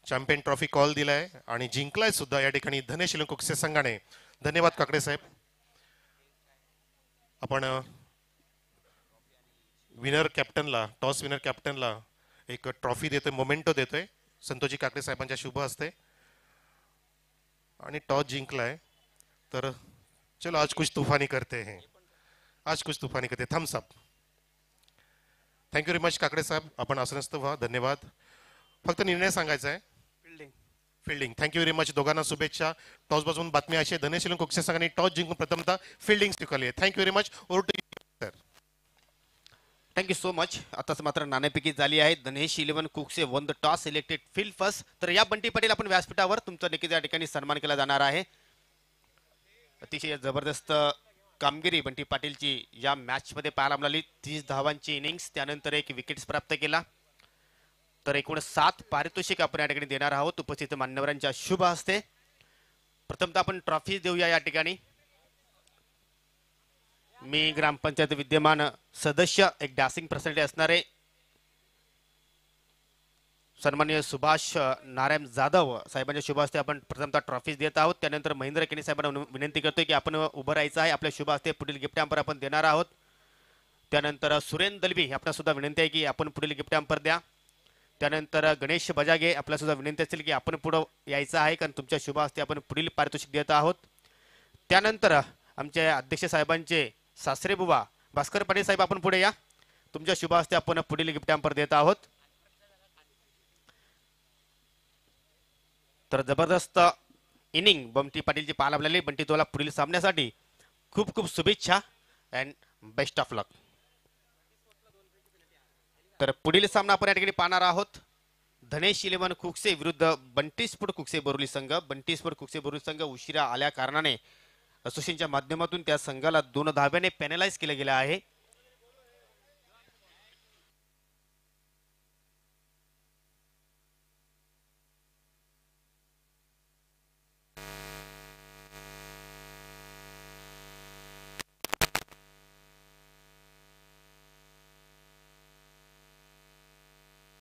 चॅम्पियन ट्रॉफी कॉल दिलाय आणि जिंकलाय सुद्धा या ठिकाणी धनेश इलेव्हन कुकसे संघाने. धन्यवाद काकडे साहेब. आपण विनर कॅप्टनला, टॉस विनर कॅप्टनला एक ट्रॉफी देतोय, मोमेंटो देतोय संतोषजी काकडे साहेबांच्या शुभ हस्ते. आणि टॉस जिंकलाय तर चलो आज कुछ तूफानी करते हैं, आज कुछ तूफानी करते. Thums Up. Thank you very much Kakade साहेब, आपण आसनस्थ व्हा. धन्यवाद. फक्त निर्णय सांगायचा आहे. फिल्डिंग. Thank you very much. दोघांना शुभेच्छा. टॉस बाजून बातमी अशी, धनेश इलेव्हन कुकसे संघाने टॉस जिंकून प्रथमतः फिल्डिंग स्वीकारली आहे. Thank you very much. Over to sir. Thank you so much. आताच मात्र नाणेफेकी झाली आहे. Dhanesh eleven Kukse won the toss, selected field first. तर या बंटी पाटील आपण व्यासपीठावर तुमचा नक्कीच या ठिकाणी सन्मान केला जाणार आहे. अतिशय जबरदस्त कामगिरी बंटी पाटीलची या मॅच मध्ये पाहायला मिळाली. 30 धावांची इनिंग्स, त्यानंतर एक विकेट्स प्राप्त केला. तर एकूण 7 पारितोषिक आपण या ठिकाणी देणार आहोत उपस्थित मान्यवरांच्या शुभ हस्ते. प्रथमतः आपण ट्रॉफी देऊया या ठिकाणी. मी ग्रामपंचायत विद्यमान सदस्य एक डॅसिंग पर्सनॅलिटी असणारे सन्माननीय सुभाष नारायण जाधव साहेबांच्या शुभ हस्ते आपण प्रथमतः ट्रॉफीज देत आहोत. त्यानंतर महेंद्र केनी साहेबांना विनंती करतोय की आपण उभं राहायचं आहे. आपल्या शुभ हस्ते पुढील गिफ्ट हॅम्पर आपण देणार आहोत. त्यानंतर सुरेंद्र दलवी आपल्याला सुद्धा विनंती आहे की आपण पुढील गिफ्ट हॅम्पर द्या. त्यानंतर गणेश बजागे आपल्याला सुद्धा विनंती असेल की आपण पुढं यायचं आहे, कारण तुमच्या शुभ हस्ते आपण पुढील पारितोषिक देत आहोत. त्यानंतर आमचे अध्यक्ष साहेबांचे सासरे बुवा भास्कर पाटील साहेब आपण पुढे या. तुमच्या शुभ हस्ते आपण पुढील गिफ्ट हॅम्पर देत आहोत. तर जबरदस्त इनिंग बंटी पाटीलची पाहायला मिळाली. बंटी तोला पुढील सामन्यासाठी खूप खूप शुभेच्छा अँड बेस्ट ऑफ लक. तर पुढील सामना आपण या ठिकाणी पाहणार आहोत. धनेश इलेव्हन कुकसे विरुद्ध बंटी स्पोर्ट कुकसे बोरिवली संघ. बंटी स्पोर्ट कुकसे बोरिवली संघ उशिरा आल्या कारणाने असोसिएशनच्या माध्यमातून त्या संघाला 2 धाब्याने पेनलाइज केले गेले आहे.